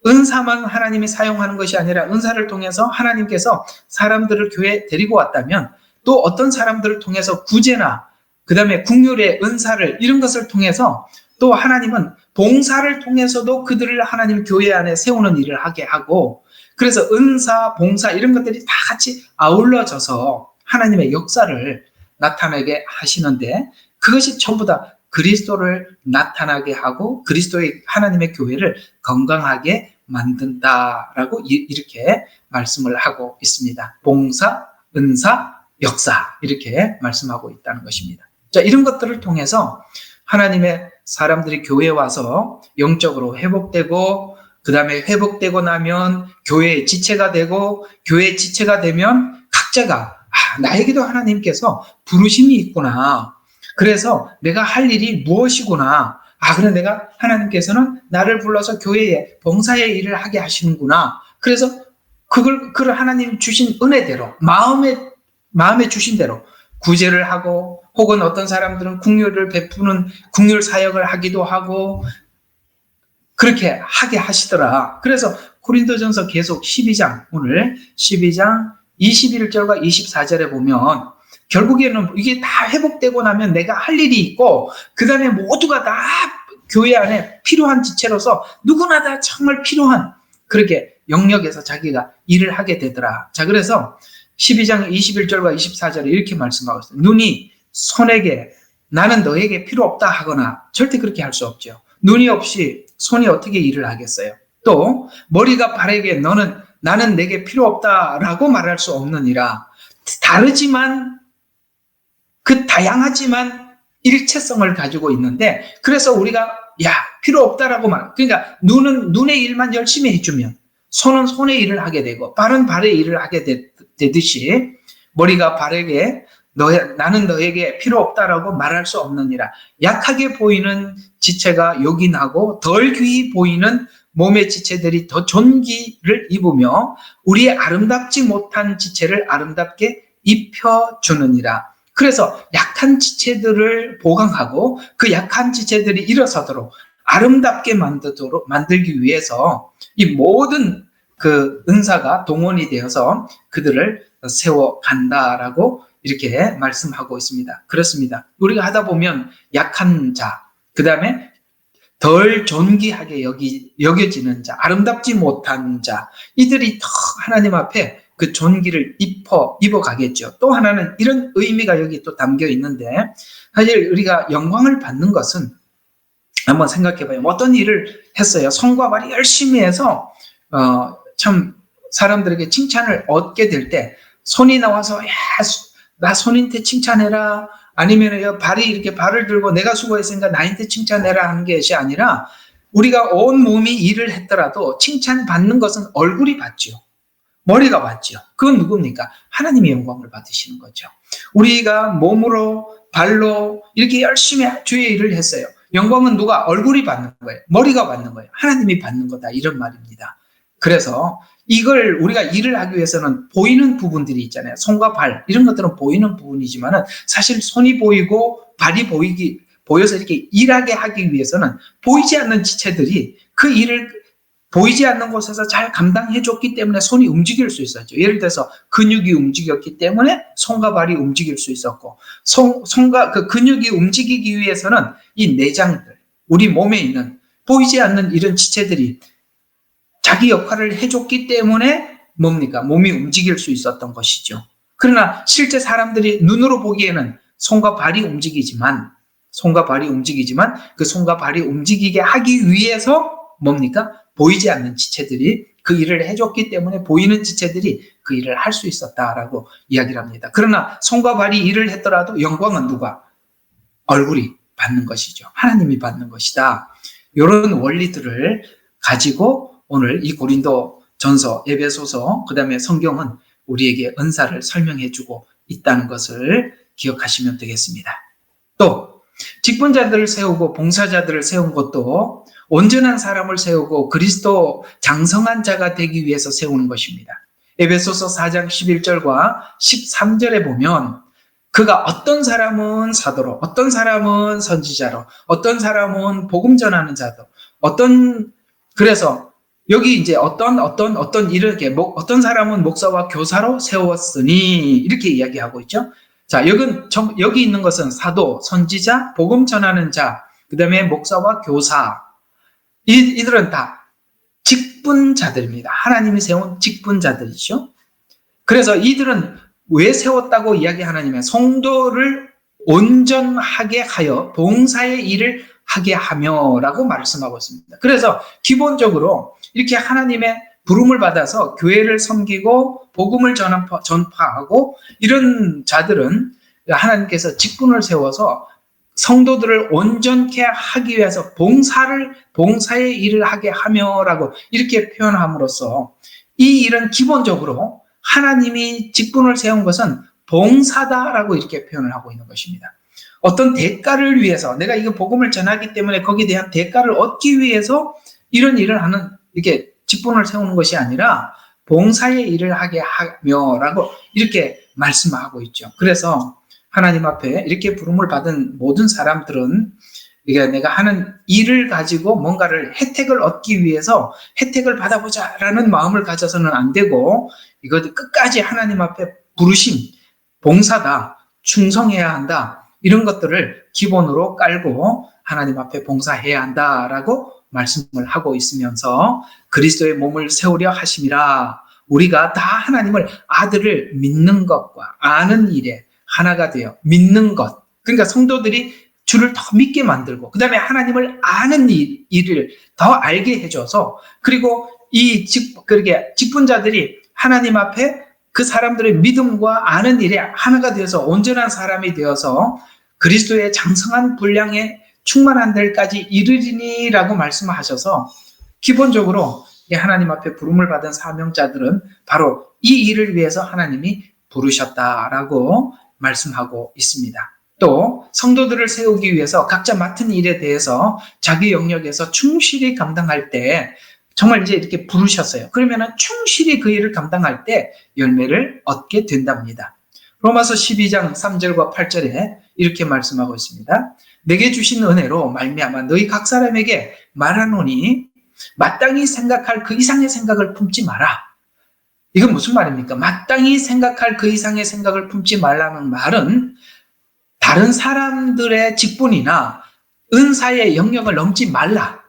은사만 하나님이 사용하는 것이 아니라 은사를 통해서 하나님께서 사람들을 교회에 데리고 왔다면 또 어떤 사람들을 통해서 구제나 그 다음에 긍휼의 은사를 이런 것을 통해서 또 하나님은 봉사를 통해서도 그들을 하나님 교회 안에 세우는 일을 하게 하고, 그래서 은사, 봉사 이런 것들이 다 같이 아울러져서 하나님의 역사를 나타나게 하시는데 그것이 전부 다 그리스도를 나타나게 하고 그리스도의 하나님의 교회를 건강하게 만든다라고 이렇게 말씀을 하고 있습니다. 봉사, 은사, 역사 이렇게 말씀하고 있다는 것입니다. 자, 이런 것들을 통해서 하나님의 사람들이 교회에 와서 영적으로 회복되고 그 다음에 회복되고 나면 교회의 지체가 되고 교회의 지체가 되면 각자가 나에게도 하나님께서 부르심이 있구나. 그래서 내가 할 일이 무엇이구나. 그래 내가 하나님께서는 나를 불러서 교회에 봉사의 일을 하게 하시는구나. 그래서 그걸 하나님 주신 은혜대로 마음에 주신 대로 구제를 하고 혹은 어떤 사람들은 긍휼을 베푸는 긍휼 사역을 하기도 하고 그렇게 하게 하시더라. 그래서 고린도전서 계속 12장 오늘 12장 21절과 24절에 보면 결국에는 이게 다 회복되고 나면 내가 할 일이 있고 그 다음에 모두가 다 교회 안에 필요한 지체로서 누구나 다 정말 필요한 그렇게 영역에서 자기가 일을 하게 되더라. 자, 그래서 12장 21절과 24절에 이렇게 말씀하고 있어요. 눈이 손에게 나는 너에게 필요 없다 하거나 절대 그렇게 할 수 없죠. 눈이 없이 손이 어떻게 일을 하겠어요. 또 머리가 발에게 나는 내게 필요 없다라고 말할 수 없느니라. 다르지만 다양하지만 일체성을 가지고 있는데 그래서 우리가 필요 없다라고 그러니까 눈은 눈의 일만 열심히 해주면 손은 손의 일을 하게 되고 발은 발의 일을 하게 되듯이 머리가 발에게 나는 너에게 필요 없다라고 말할 수 없느니라. 약하게 보이는 지체가 요긴하고 덜 귀히 보이는 몸의 지체들이 더 존귀를 입으며 우리의 아름답지 못한 지체를 아름답게 입혀주느니라. 그래서 약한 지체들을 보강하고 그 약한 지체들이 일어서도록 아름답게 만들기 위해서 이 모든 그 은사가 동원이 되어서 그들을 세워간다라고 이렇게 말씀하고 있습니다. 그렇습니다. 우리가 하다 보면 약한 자, 그 다음에 덜 존귀하게 여겨지는 자, 아름답지 못한 자, 이들이 더 하나님 앞에 그 존귀를 입어가겠죠. 또 하나는 이런 의미가 여기 또 담겨 있는데, 사실 우리가 영광을 받는 것은 한번 생각해봐요. 어떤 일을 했어요. 손과 발이 열심히 해서 참 사람들에게 칭찬을 얻게 될 때 손이 나와서 야, 나 손인테 칭찬해라, 아니면 발이 이렇게 발을 들고 내가 수고했으니까 나한테 칭찬해라 하는 것이 아니라 우리가 온 몸이 일을 했더라도 칭찬받는 것은 얼굴이 받죠. 머리가 받죠. 그건 누굽니까? 하나님의 영광을 받으시는 거죠. 우리가 몸으로 발로 이렇게 열심히 주의 일을 했어요. 영광은 누가? 얼굴이 받는 거예요. 머리가 받는 거예요. 하나님이 받는 거다, 이런 말입니다. 그래서 이걸 우리가 일을 하기 위해서는 보이는 부분들이 있잖아요. 손과 발, 이런 것들은 보이는 부분이지만은 사실 손이 보이고 발이 보여서 이렇게 일하게 하기 위해서는 보이지 않는 지체들이 그 일을 보이지 않는 곳에서 잘 감당해 줬기 때문에 손이 움직일 수 있었죠. 예를 들어서 근육이 움직였기 때문에 손과 발이 움직일 수 있었고, 손과 그 근육이 움직이기 위해서는 이 내장들, 우리 몸에 있는 보이지 않는 이런 지체들이 자기 역할을 해줬기 때문에 뭡니까? 몸이 움직일 수 있었던 것이죠. 그러나 실제 사람들이 눈으로 보기에는 손과 발이 움직이지만 그 손과 발이 움직이게 하기 위해서 뭡니까? 보이지 않는 지체들이 그 일을 해줬기 때문에 보이는 지체들이 그 일을 할 수 있었다라고 이야기를 합니다. 그러나 손과 발이 일을 했더라도 영광은 누가? 얼굴이 받는 것이죠. 하나님이 받는 것이다. 이런 원리들을 가지고 오늘 이 고린도 전서, 에베소서, 그 다음에 성경은 우리에게 은사를 설명해주고 있다는 것을 기억하시면 되겠습니다. 또 직분자들을 세우고 봉사자들을 세운 것도 온전한 사람을 세우고 그리스도 장성한 자가 되기 위해서 세우는 것입니다. 에베소서 4장 11절과 13절에 보면 그가 어떤 사람은 사도로, 어떤 사람은 선지자로, 어떤 사람은 복음 전하는 자도, 그래서 여기 이제 어떤 이렇게 어떤 사람은 목사와 교사로 세웠으니 이렇게 이야기하고 있죠. 자, 여기 있는 것은 사도, 선지자, 복음 전하는 자, 그 다음에 목사와 교사, 이들은 다 직분자들입니다. 하나님이 세운 직분자들이죠. 그래서 이들은 왜 세웠다고 이야기하느냐면 성도를 온전하게 하여 봉사의 일을 하게 하며라고 말씀하고 있습니다. 그래서 기본적으로 이렇게 하나님의 부름을 받아서 교회를 섬기고 복음을 전파하고 이런 자들은 하나님께서 직분을 세워서 성도들을 온전케 하기 위해서 봉사의 일을 하게 하며라고 이렇게 표현함으로써 이 일은 기본적으로 하나님이 직분을 세운 것은 봉사다라고 이렇게 표현을 하고 있는 것입니다. 어떤 대가를 위해서 내가 이거 복음을 전하기 때문에 거기에 대한 대가를 얻기 위해서 이런 일을 하는 이렇게 직분을 세우는 것이 아니라 봉사의 일을 하게 하며라고 이렇게 말씀하고 있죠. 그래서 하나님 앞에 이렇게 부름을 받은 모든 사람들은 이게 내가 하는 일을 가지고 뭔가를 혜택을 얻기 위해서 혜택을 받아보자라는 마음을 가져서는 안 되고 이것을 끝까지 하나님 앞에 부르심, 봉사다, 충성해야 한다, 이런 것들을 기본으로 깔고 하나님 앞에 봉사해야 한다라고 말씀을 하고 있으면서 그리스도의 몸을 세우려 하심이라. 우리가 다 하나님을 아들을 믿는 것과 아는 일에 하나가 되어 믿는 것, 그러니까 성도들이 주를 더 믿게 만들고 그 다음에 하나님을 아는 일을 더 알게 해줘서, 그리고 그렇게 직분자들이 하나님 앞에 그 사람들의 믿음과 아는 일에 하나가 되어서 온전한 사람이 되어서 그리스도의 장성한 분량에 충만한 데까지 이르리니라고 말씀하셔서 기본적으로 하나님 앞에 부름을 받은 사명자들은 바로 이 일을 위해서 하나님이 부르셨다라고 말씀하고 있습니다. 또 성도들을 세우기 위해서 각자 맡은 일에 대해서 자기 영역에서 충실히 감당할 때 정말 이제 이렇게 부르셨어요. 그러면은 충실히 그 일을 감당할 때 열매를 얻게 된답니다. 로마서 12장 3절과 8절에 이렇게 말씀하고 있습니다. 내게 주신 은혜로 말미암아 너희 각 사람에게 말하노니 마땅히 생각할 그 이상의 생각을 품지 마라. 이건 무슨 말입니까? 마땅히 생각할 그 이상의 생각을 품지 말라는 말은 다른 사람들의 직분이나 은사의 영역을 넘지 말라.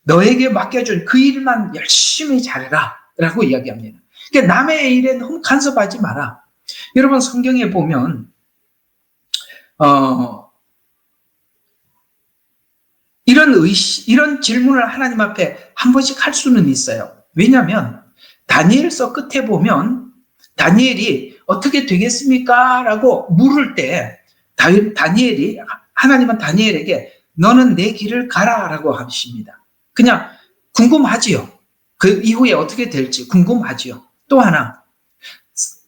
너에게 맡겨준 그 일만 열심히 잘해라 라고 이야기합니다. 그러니까 남의 일에 너무 간섭하지 마라. 여러분 성경에 보면 이런 질문을 하나님 앞에 한 번씩 할 수는 있어요. 왜냐하면 다니엘서 끝에 보면 다니엘이 어떻게 되겠습니까? 라고 물을 때 하나님은 다니엘에게 너는 내 길을 가라 라고 하십니다. 그냥 궁금하지요. 그 이후에 어떻게 될지 궁금하지요. 또 하나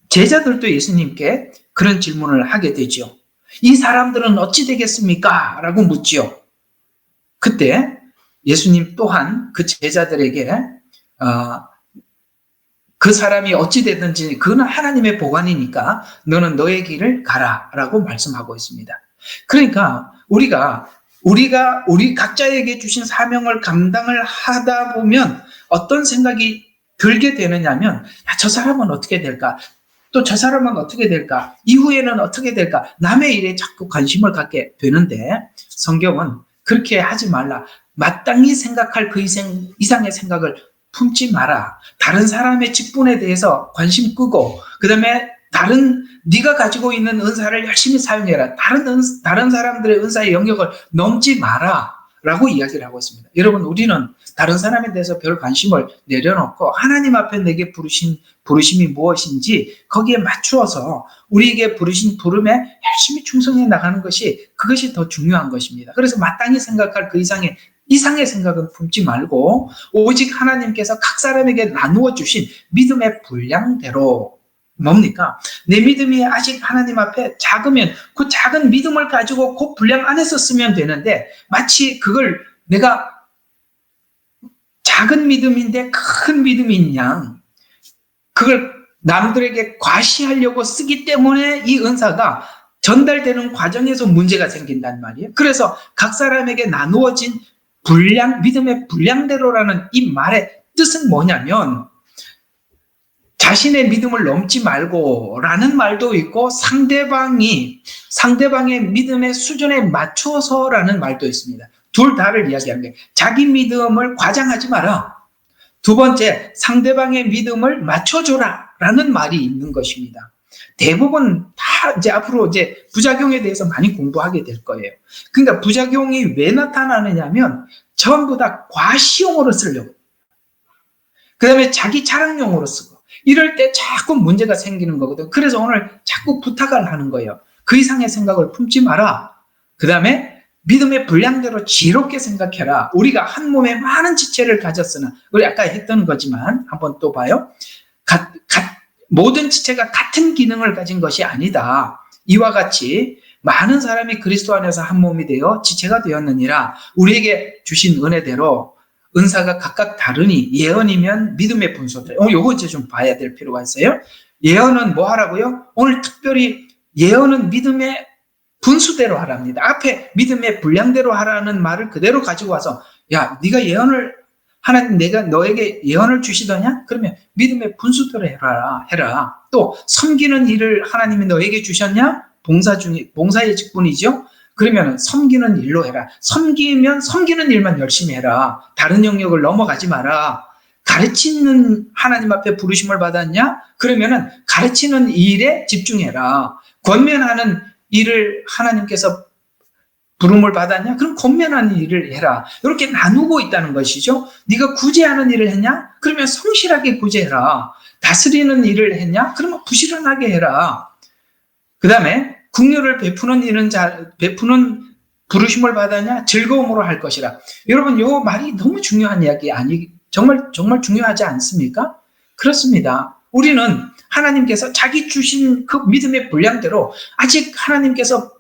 제자들도 예수님께 그런 질문을 하게 되죠. 이 사람들은 어찌 되겠습니까? 라고 묻지요. 그때 예수님 또한 그 제자들에게 그 사람이 어찌 되든지 그는 하나님의 보관이니까 너는 너의 길을 가라 라고 말씀하고 있습니다. 그러니까 우리 각자에게 주신 사명을 감당을 하다 보면 어떤 생각이 들게 되느냐면 저 사람은 어떻게 될까? 또 저 사람은 어떻게 될까? 이후에는 어떻게 될까? 남의 일에 자꾸 관심을 갖게 되는데 성경은 그렇게 하지 말라. 마땅히 생각할 그 이상의 생각을 품지 마라. 다른 사람의 직분에 대해서 관심 끄고 그 다음에 네가 가지고 있는 은사를 열심히 사용해라. 다른 사람들의 은사의 영역을 넘지 마라 라고 이야기를 하고 있습니다. 여러분 우리는 다른 사람에 대해서 별 관심을 내려놓고 하나님 앞에 내게 부르심이 무엇인지 거기에 맞추어서 우리에게 부르신 부름에 열심히 충성해 나가는 그것이 더 중요한 것입니다. 그래서 마땅히 생각할 그 이상의 생각은 품지 말고 오직 하나님께서 각 사람에게 나누어 주신 믿음의 분량대로 뭡니까? 내 믿음이 아직 하나님 앞에 작으면 그 작은 믿음을 가지고 그 분량 안에서 쓰면 되는데 마치 그걸 내가 작은 믿음인데 큰 믿음인 양 그걸 남들에게 과시하려고 쓰기 때문에 이 은사가 전달되는 과정에서 문제가 생긴단 말이에요. 그래서 각 사람에게 나누어진 믿음의 분량대로라는 이 말의 뜻은 뭐냐면 자신의 믿음을 넘지 말고 라는 말도 있고 상대방의 믿음의 수준에 맞춰서라는 말도 있습니다. 둘 다를 이야기합니다. 자기 믿음을 과장하지 마라. 두 번째, 상대방의 믿음을 맞춰줘라 라는 말이 있는 것입니다. 대부분 다 앞으로 부작용에 대해서 많이 공부하게 될 거예요. 그러니까 부작용이 왜 나타나느냐면 전부 다 과시용으로 쓰려고. 그 다음에 자기 자랑용으로 쓰고. 이럴 때 자꾸 문제가 생기는 거거든. 그래서 오늘 자꾸 부탁을 하는 거예요. 그 이상의 생각을 품지 마라. 그 다음에 믿음의 분량대로 지혜롭게 생각해라. 우리가 한 몸에 많은 지체를 가졌으나 우리 아까 했던 거지만 한번 또 봐요. 모든 지체가 같은 기능을 가진 것이 아니다. 이와 같이 많은 사람이 그리스도 안에서 한 몸이 되어 지체가 되었느니라. 우리에게 주신 은혜대로 은사가 각각 다르니 예언이면 믿음의 분수대. 요거 이제 좀 봐야 될 필요가 있어요. 예언은 뭐 하라고요? 오늘 특별히 예언은 믿음의 분수대로 하랍니다. 앞에 믿음의 분량대로 하라는 말을 그대로 가지고 와서 야, 네가 예언을 하나님 내가 너에게 예언을 주시더냐? 그러면 믿음의 분수대로 해라. 또 섬기는 일을 하나님이 너에게 주셨냐? 봉사의 직분이죠. 그러면 섬기는 일로 해라. 섬기면 섬기는 일만 열심히 해라. 다른 영역을 넘어가지 마라. 가르치는 하나님 앞에 부르심을 받았냐? 그러면은 가르치는 일에 집중해라. 권면하는 일을 하나님께서 부름을 받았냐? 그럼 권면하는 일을 해라. 이렇게 나누고 있다는 것이죠. 네가 구제하는 일을 했냐? 그러면 성실하게 구제해라. 다스리는 일을 했냐? 그러면 부지런하게 해라. 그 다음에 긍휼을 베푸는 부르심을 받았냐? 즐거움으로 할 것이라. 여러분, 이 말이 너무 중요한 이야기 정말 중요하지 않습니까? 그렇습니다. 우리는 하나님께서 자기 주신 그 믿음의 분량대로 아직 하나님께서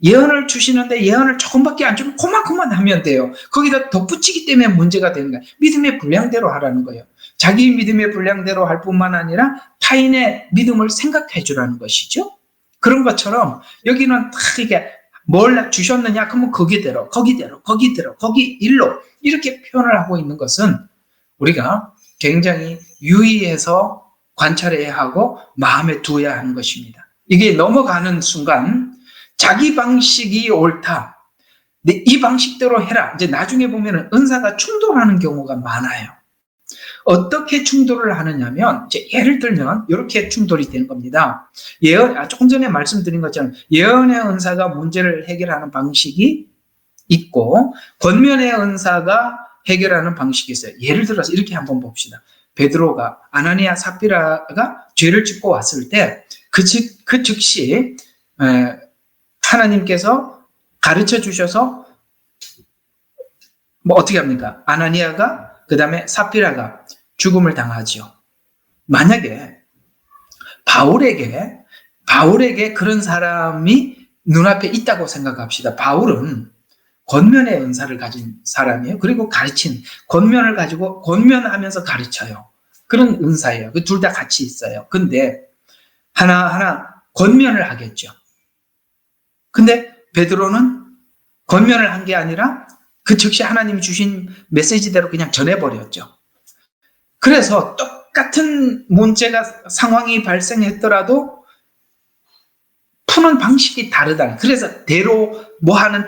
예언을 주시는데 예언을 조금밖에 안 주면 그만큼만 하면 돼요. 거기다 덧붙이기 때문에 문제가 되는 거예요. 믿음의 분량대로 하라는 거예요. 자기 믿음의 분량대로 할 뿐만 아니라 타인의 믿음을 생각해 주라는 것이죠. 그런 것처럼 여기는 다 이게 뭘 주셨느냐? 그러면 거기대로, 거기 일로 이렇게 표현을 하고 있는 것은 우리가 굉장히 유의해서 관찰해야 하고 마음에 두어야 하는 것입니다. 이게 넘어가는 순간 자기 방식이 옳다. 근데 이 방식대로 해라. 이제 나중에 보면은 은사가 충돌하는 경우가 많아요. 어떻게 충돌을 하느냐면, 이제 예를 들면, 이렇게 충돌이 되는 겁니다. 조금 전에 말씀드린 것처럼, 예언의 은사가 문제를 해결하는 방식이 있고, 권면의 은사가 해결하는 방식이 있어요. 예를 들어서 이렇게 한번 봅시다. 베드로가, 아나니아 삽비라가 죄를 짓고 왔을 때, 그 즉시, 하나님께서 가르쳐 주셔서, 어떻게 합니까? 아나니아가, 그 다음에 삽비라가 죽음을 당하죠. 만약에 바울에게 그런 사람이 눈앞에 있다고 생각합시다. 바울은 권면의 은사를 가진 사람이에요. 그리고 권면을 가지고 권면하면서 가르쳐요. 그런 은사예요. 그 둘 다 같이 있어요. 근데 하나하나 권면을 하겠죠. 근데 베드로는 권면을 한 게 아니라 그 즉시 하나님이 주신 메시지대로 그냥 전해버렸죠. 그래서 똑같은 문제가 상황이 발생했더라도 푸는 방식이 다르다. 그래서 하는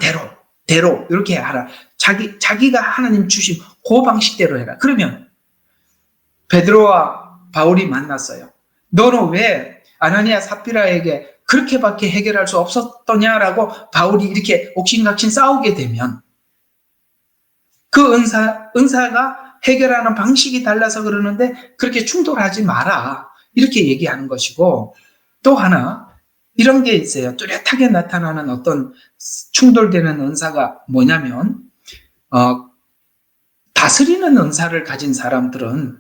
대로 이렇게 하라. 자기가 하나님 주신 그 방식대로 해라. 그러면 베드로와 바울이 만났어요. 너는 왜 아나니아 삽비라에게 그렇게밖에 해결할 수 없었더냐라고 바울이 이렇게 옥신각신 싸우게 되면 그 은사가 해결하는 방식이 달라서 그러는데 그렇게 충돌하지 마라. 이렇게 얘기하는 것이고, 또 하나 이런 게 있어요. 뚜렷하게 나타나는 어떤 충돌되는 은사가 뭐냐면 다스리는 은사를 가진 사람들은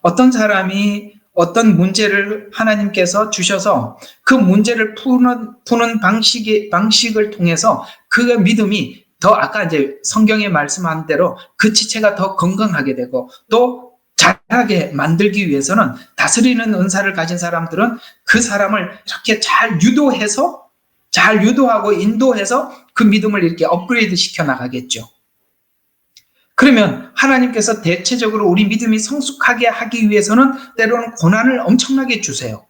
어떤 사람이 어떤 문제를 하나님께서 주셔서 그 문제를 푸는 방식을 통해서 그 믿음이 더 아까 이제 성경에 말씀한 대로 그 지체가 더 건강하게 되고 또 잘하게 만들기 위해서는 다스리는 은사를 가진 사람들은 그 사람을 이렇게 잘 유도하고 인도해서 그 믿음을 이렇게 업그레이드 시켜 나가겠죠. 그러면 하나님께서 대체적으로 우리 믿음이 성숙하게 하기 위해서는 때로는 고난을 엄청나게 주세요.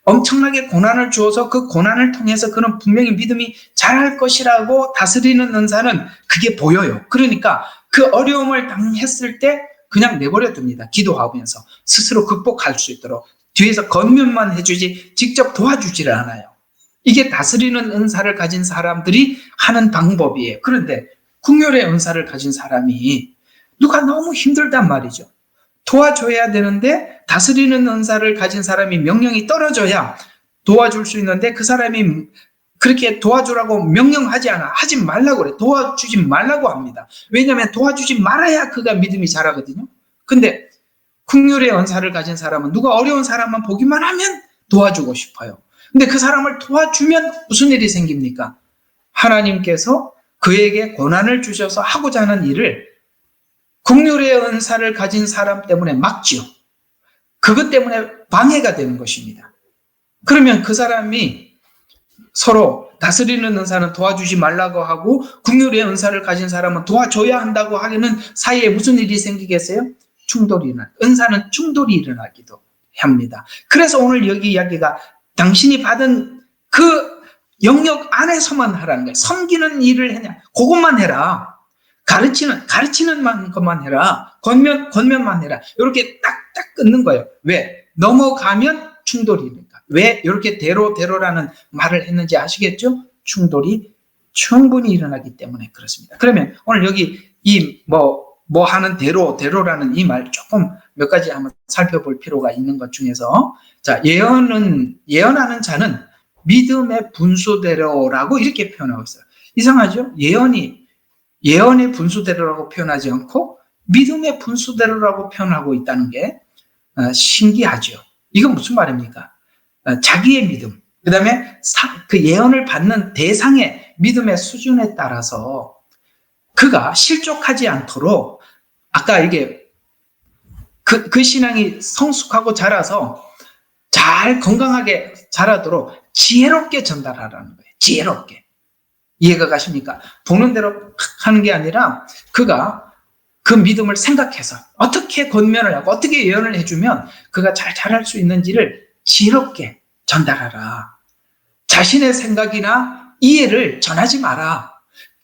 엄청나게 고난을 주어서 그 고난을 통해서 그는 분명히 믿음이 잘할 것이라고 다스리는 은사는 그게 보여요. 그러니까 그 어려움을 당했을 때 그냥 내버려 둡니다. 기도하면서 스스로 극복할 수 있도록 뒤에서 권면만 해주지 직접 도와주지를 않아요. 이게 다스리는 은사를 가진 사람들이 하는 방법이에요. 그런데 긍휼의 은사를 가진 사람이 누가 너무 힘들단 말이죠. 도와줘야 되는데 다스리는 은사를 가진 사람이 명령이 떨어져야 도와줄 수 있는데 그 사람이 그렇게 도와주라고 명령하지 않아. 하지 말라고 그래. 도와주지 말라고 합니다. 왜냐하면 도와주지 말아야 그가 믿음이 자라거든요. 근데 긍휼의 은사를 가진 사람은 누가 어려운 사람만 보기만 하면 도와주고 싶어요. 근데 그 사람을 도와주면 무슨 일이 생깁니까? 하나님께서 그에게 고난을 주셔서 하고자 하는 일을 긍휼의 은사를 가진 사람 때문에 막지요. 그것 때문에 방해가 되는 것입니다. 그러면 그 사람이 서로 다스리는 은사는 도와주지 말라고 하고 긍휼의 은사를 가진 사람은 도와줘야 한다고 하기는 사이에 무슨 일이 생기겠어요? 은사는 충돌이 일어나기도 합니다. 그래서 오늘 여기 이야기가 당신이 받은 그 영역 안에서만 하라는 거예요. 섬기는 일을 해냐? 그것만 해라. 가르치는 것만 해라. 권면만 해라. 이렇게 딱딱 끊는 거예요. 왜? 넘어가면 충돌이 일어나니까. 왜 이렇게 대로라는 말을 했는지 아시겠죠? 충돌이 충분히 일어나기 때문에 그렇습니다. 그러면 오늘 여기 뭐 하는 대로라는 이 말 조금 몇 가지 한번 살펴볼 필요가 있는 것 중에서 자, 예언하는 자는 믿음의 분수대로라고 이렇게 표현하고 있어요. 이상하죠? 예언의 분수대로라고 표현하지 않고 믿음의 분수대로라고 표현하고 있다는 게 신기하죠. 이건 무슨 말입니까? 자기의 믿음, 그 다음에 그 예언을 받는 대상의 믿음의 수준에 따라서 그가 실족하지 않도록, 아까 이게 그 신앙이 성숙하고 자라서 잘 건강하게 자라도록 지혜롭게 전달하라는 거예요. 지혜롭게. 이해가 가십니까? 보는 대로 하는 게 아니라 그가 그 믿음을 생각해서 어떻게 권면을 하고 어떻게 예언을 해주면 그가 잘 자랄 수 있는지를 지혜롭게 전달하라. 자신의 생각이나 이해를 전하지 마라.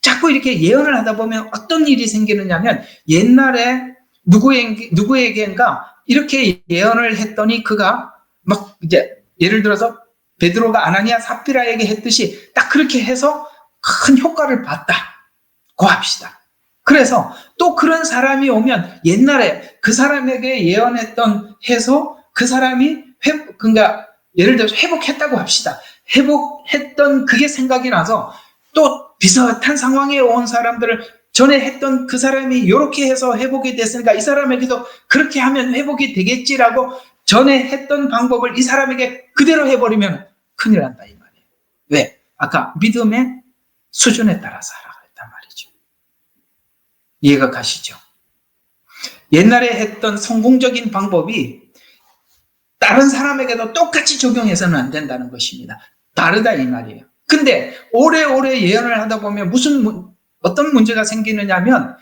자꾸 이렇게 예언을 하다 보면 어떤 일이 생기느냐면, 옛날에 누구에게인가 이렇게 예언을 했더니 그가 막 이제 예를 들어서 베드로가 아나니아 삽비라에게 했듯이 딱 그렇게 해서 큰 효과를 봤다고 합시다. 그래서 또 그런 사람이 오면 옛날에 그 사람에게 예언했던 해서 그 사람이 그러니까 예를 들어서 회복했다고 합시다. 회복했던 그게 생각이 나서 또 비슷한 상황에 온 사람들을 전에 했던 그 사람이 이렇게 해서 회복이 됐으니까 이 사람에게도 그렇게 하면 회복이 되겠지라고 전에 했던 방법을 이 사람에게 그대로 해버리면 큰일 난다 이 말이에요. 왜? 아까 믿음의 수준에 따라서 하라고 했단 말이죠. 이해가 가시죠? 옛날에 했던 성공적인 방법이 다른 사람에게도 똑같이 적용해서는 안 된다는 것입니다. 다르다 이 말이에요. 근데 오래오래 예언을 하다 보면 어떤 문제가 생기느냐면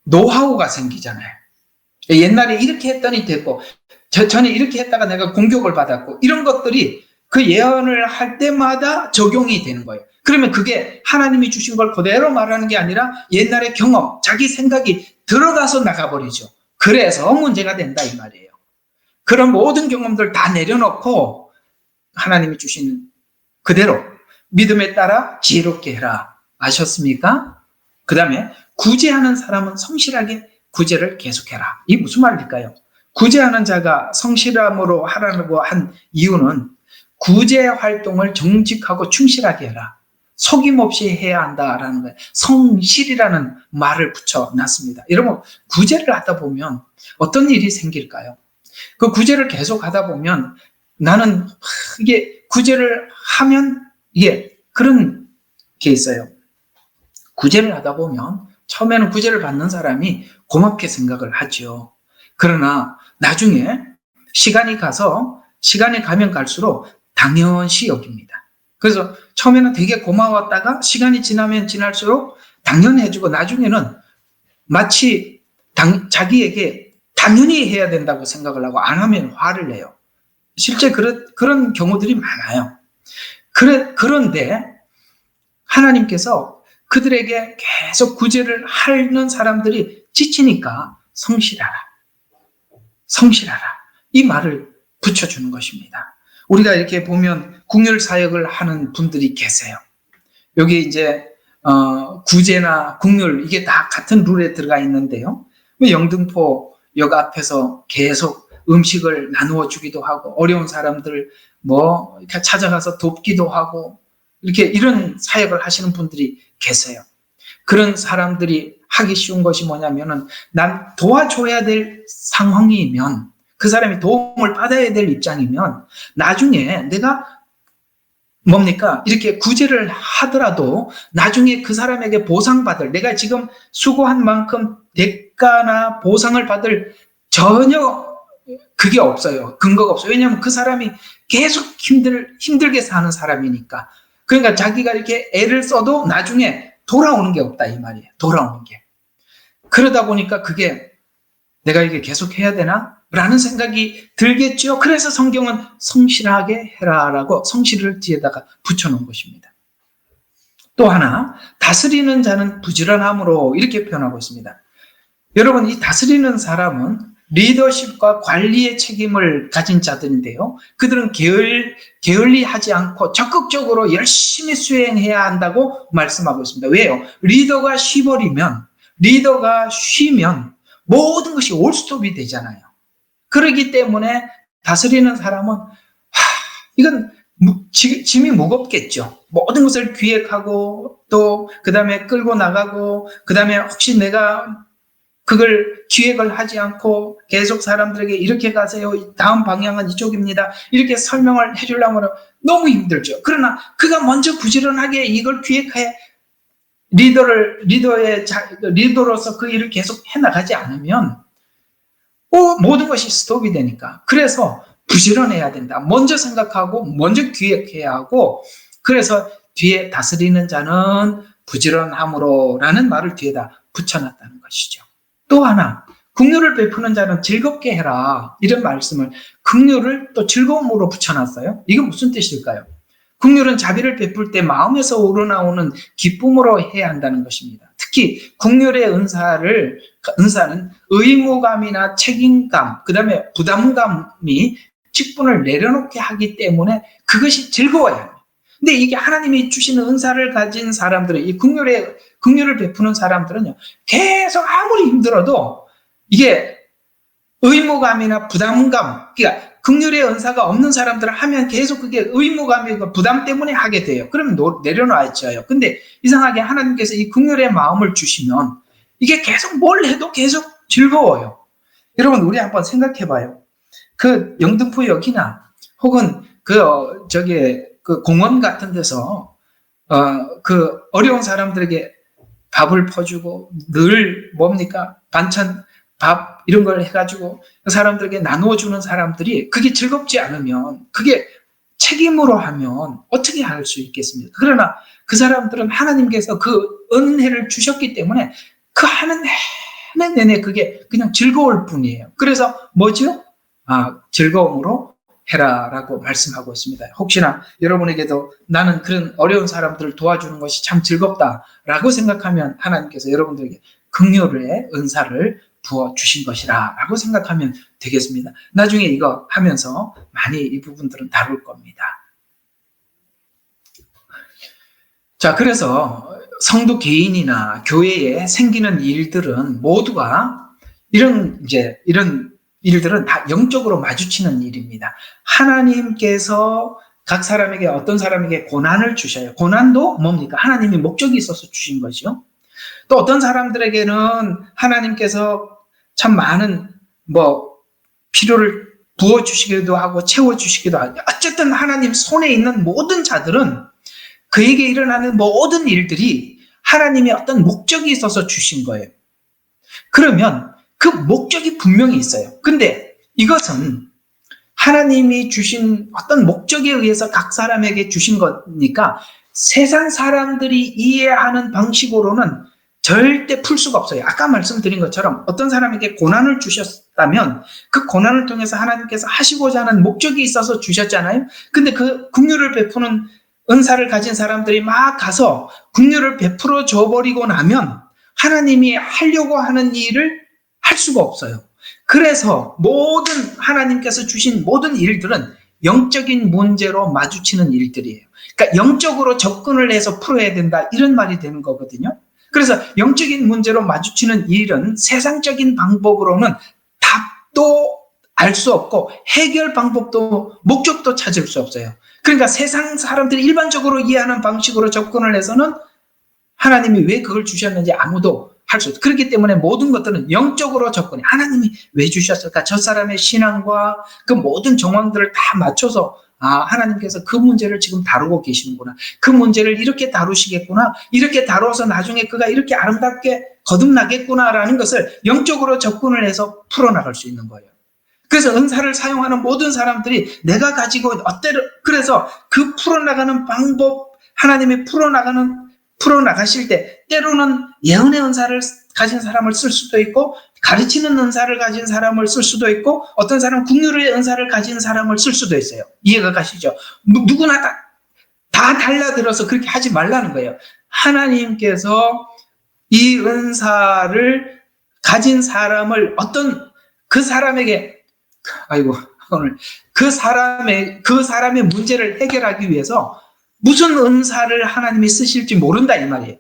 노하우가 생기잖아요. 옛날에 이렇게 했더니 됐고 전에 이렇게 했다가 내가 공격을 받았고 이런 것들이 그 예언을 할 때마다 적용이 되는 거예요. 그러면 그게 하나님이 주신 걸 그대로 말하는 게 아니라 옛날의 경험, 자기 생각이 들어가서 나가버리죠. 그래서 문제가 된다 이 말이에요. 그런 모든 경험들 다 내려놓고 하나님이 주신 그대로 믿음에 따라 지혜롭게 해라. 아셨습니까? 그 다음에 구제하는 사람은 성실하게 구제를 계속해라. 이 무슨 말일까요? 구제하는 자가 성실함으로 하라고 한 이유는 구제 활동을 정직하고 충실하게 해라. 속임없이 해야 한다라는 거예요. 성실이라는 말을 붙여놨습니다. 여러분, 구제를 하다 보면 어떤 일이 생길까요? 그 구제를 계속 하다 보면 나는 이게 구제를 하면 이게 그런 게 있어요. 구제를 하다 보면 처음에는 구제를 받는 사람이 고맙게 생각을 하죠. 그러나 나중에 시간이 가면 갈수록 당연시 여깁니다. 그래서 처음에는 되게 고마웠다가 시간이 지나면 지날수록 당연해지고 나중에는 마치 자기에게 당연히 해야 된다고 생각을 하고 안 하면 화를 내요. 실제 그런 경우들이 많아요. 그런데 하나님께서 그들에게 계속 구제를 하는 사람들이 지치니까 성실하라. 이 말을 붙여주는 것입니다. 우리가 이렇게 보면 국률 사역을 하는 분들이 계세요. 여기 이제 구제나 국률 이게 다 같은 룰에 들어가 있는데요. 영등포역 앞에서 계속 음식을 나누어 주기도 하고 어려운 사람들 이렇게 찾아가서 돕기도 하고 이런 사역을 하시는 분들이 계세요. 그런 사람들이 하기 쉬운 것이 뭐냐면은 난 도와줘야 될 상황이면 그 사람이 도움을 받아야 될 입장이면 나중에 내가 이렇게 구제를 하더라도 나중에 그 사람에게 보상받을 내가 지금 수고한 만큼 대가나 보상을 받을 전혀 그게 없어요. 근거가 없어요. 왜냐하면 그 사람이 계속 힘들게 사는 사람이니까. 그러니까 자기가 이렇게 애를 써도 나중에 돌아오는 게 없다 이 말이에요. 돌아오는 게. 그러다 보니까 그게 내가 이게 계속 해야 되나? 라는 생각이 들겠죠. 그래서 성경은 성실하게 해라라고 성실을 뒤에다가 붙여놓은 것입니다. 또 하나, 다스리는 자는 부지런함으로 이렇게 표현하고 있습니다. 여러분, 이 다스리는 사람은 리더십과 관리의 책임을 가진 자들인데요. 그들은 게을리 하지 않고 적극적으로 열심히 수행해야 한다고 말씀하고 있습니다. 왜요? 리더가 쉬면 모든 것이 올스톱이 되잖아요. 그렇기 때문에 다스리는 사람은 이건 짐이 무겁겠죠. 모든 것을 기획하고 또 그 다음에 끌고 나가고 그 다음에 혹시 내가 그걸 기획을 하지 않고 계속 사람들에게 이렇게 가세요. 다음 방향은 이쪽입니다. 이렇게 설명을 해주려면 너무 힘들죠. 그러나 그가 먼저 부지런하게 이걸 기획해 리더로서 그 일을 계속 해나가지 않으면 모든 것이 스톱이 되니까. 그래서 부지런해야 된다. 먼저 생각하고 먼저 기획해야 하고, 그래서 뒤에 다스리는 자는 부지런함으로라는 말을 뒤에다 붙여놨다는 것이죠. 또 하나, 긍휼을 베푸는 자는 즐겁게 해라, 이런 말씀을, 긍휼을 또 즐거움으로 붙여놨어요. 이건 무슨 뜻일까요? 긍휼은 자비를 베풀 때 마음에서 우러나오는 기쁨으로 해야 한다는 것입니다. 특히 긍휼의 은사는 의무감이나 책임감, 그 다음에 부담감이 직분을 내려놓게 하기 때문에 그것이 즐거워야 합니다. 근데 이게 하나님이 주시는 은사를 가진 사람들은, 이 긍휼을 베푸는 사람들은요, 계속 아무리 힘들어도 이게 의무감이나 부담감, 그러니까 긍휼의 은사가 없는 사람들을 하면 계속 그게 의무감이고 부담 때문에 하게 돼요. 그러면 내려놔야죠. 근데 이상하게 하나님께서 이 긍휼의 마음을 주시면 이게 계속 뭘 해도 계속 즐거워요. 여러분, 우리 한번 생각해 봐요. 그 영등포역이나 혹은 그 공원 같은 데서 그 어려운 사람들에게 밥을 퍼주고 늘 뭡니까? 반찬, 밥 이런 걸 해가지고 사람들에게 나누어주는 사람들이 그게 즐겁지 않으면, 그게 책임으로 하면 어떻게 할 수 있겠습니까? 그러나 그 사람들은 하나님께서 그 은혜를 주셨기 때문에 그 하는 내내 그게 그냥 즐거울 뿐이에요. 그래서 뭐죠? 즐거움으로 해라라고 말씀하고 있습니다. 혹시나 여러분에게도 나는 그런 어려운 사람들을 도와주는 것이 참 즐겁다라고 생각하면 하나님께서 여러분들에게 긍휼의 은사를 부어주신 것이라 라고 생각하면 되겠습니다. 나중에 이거 하면서 많이 이 부분들은 다룰 겁니다. 자, 그래서 성도 개인이나 교회에 생기는 일들은 모두가 이런 일들은 다 영적으로 마주치는 일입니다. 하나님께서 각 사람에게, 어떤 사람에게 고난을 주셔요. 고난도 뭡니까? 하나님이 목적이 있어서 주신 거죠. 또 어떤 사람들에게는 하나님께서 참 많은 필요를 부어주시기도 하고 채워주시기도 하고, 어쨌든 하나님 손에 있는 모든 자들은 그에게 일어나는 모든 일들이 하나님의 어떤 목적이 있어서 주신 거예요. 그러면 그 목적이 분명히 있어요. 근데 이것은 하나님이 주신 어떤 목적에 의해서 각 사람에게 주신 거니까 세상 사람들이 이해하는 방식으로는 절대 풀 수가 없어요. 아까 말씀드린 것처럼 어떤 사람에게 고난을 주셨다면 그 고난을 통해서 하나님께서 하시고자 하는 목적이 있어서 주셨잖아요. 근데 그 긍휼을 베푸는 은사를 가진 사람들이 막 가서 긍휼을 베풀어 줘버리고 나면 하나님이 하려고 하는 일을 할 수가 없어요. 그래서 모든 하나님께서 주신 모든 일들은 영적인 문제로 마주치는 일들이에요. 그러니까 영적으로 접근을 해서 풀어야 된다, 이런 말이 되는 거거든요. 그래서 영적인 문제로 마주치는 일은 세상적인 방법으로는 답도 알 수 없고 해결 방법도 목적도 찾을 수 없어요. 그러니까 세상 사람들이 일반적으로 이해하는 방식으로 접근을 해서는 하나님이 왜 그걸 주셨는지 아무도 할 수 없어요. 그렇기 때문에 모든 것들은 영적으로 접근해. 하나님이 왜 주셨을까? 저 사람의 신앙과 그 모든 정황들을 다 맞춰서 하나님께서 그 문제를 지금 다루고 계시는구나. 그 문제를 이렇게 다루시겠구나. 이렇게 다루어서 나중에 그가 이렇게 아름답게 거듭나겠구나라는 것을 영적으로 접근을 해서 풀어나갈 수 있는 거예요. 그래서 은사를 사용하는 모든 사람들이 내가 가지고 그래서 그 풀어나가는 방법, 하나님이 풀어나가실 때 때로는 예언의 은사를 가진 사람을 쓸 수도 있고, 가르치는 은사를 가진 사람을 쓸 수도 있고, 어떤 사람은 긍휼의 은사를 가진 사람을 쓸 수도 있어요. 이해가 가시죠? 누구나 다 달라들어서 그렇게 하지 말라는 거예요. 하나님께서 이 은사를 가진 사람을 그 사람에게 오늘 그 사람의 문제를 해결하기 위해서 무슨 은사를 하나님이 쓰실지 모른다, 이 말이에요.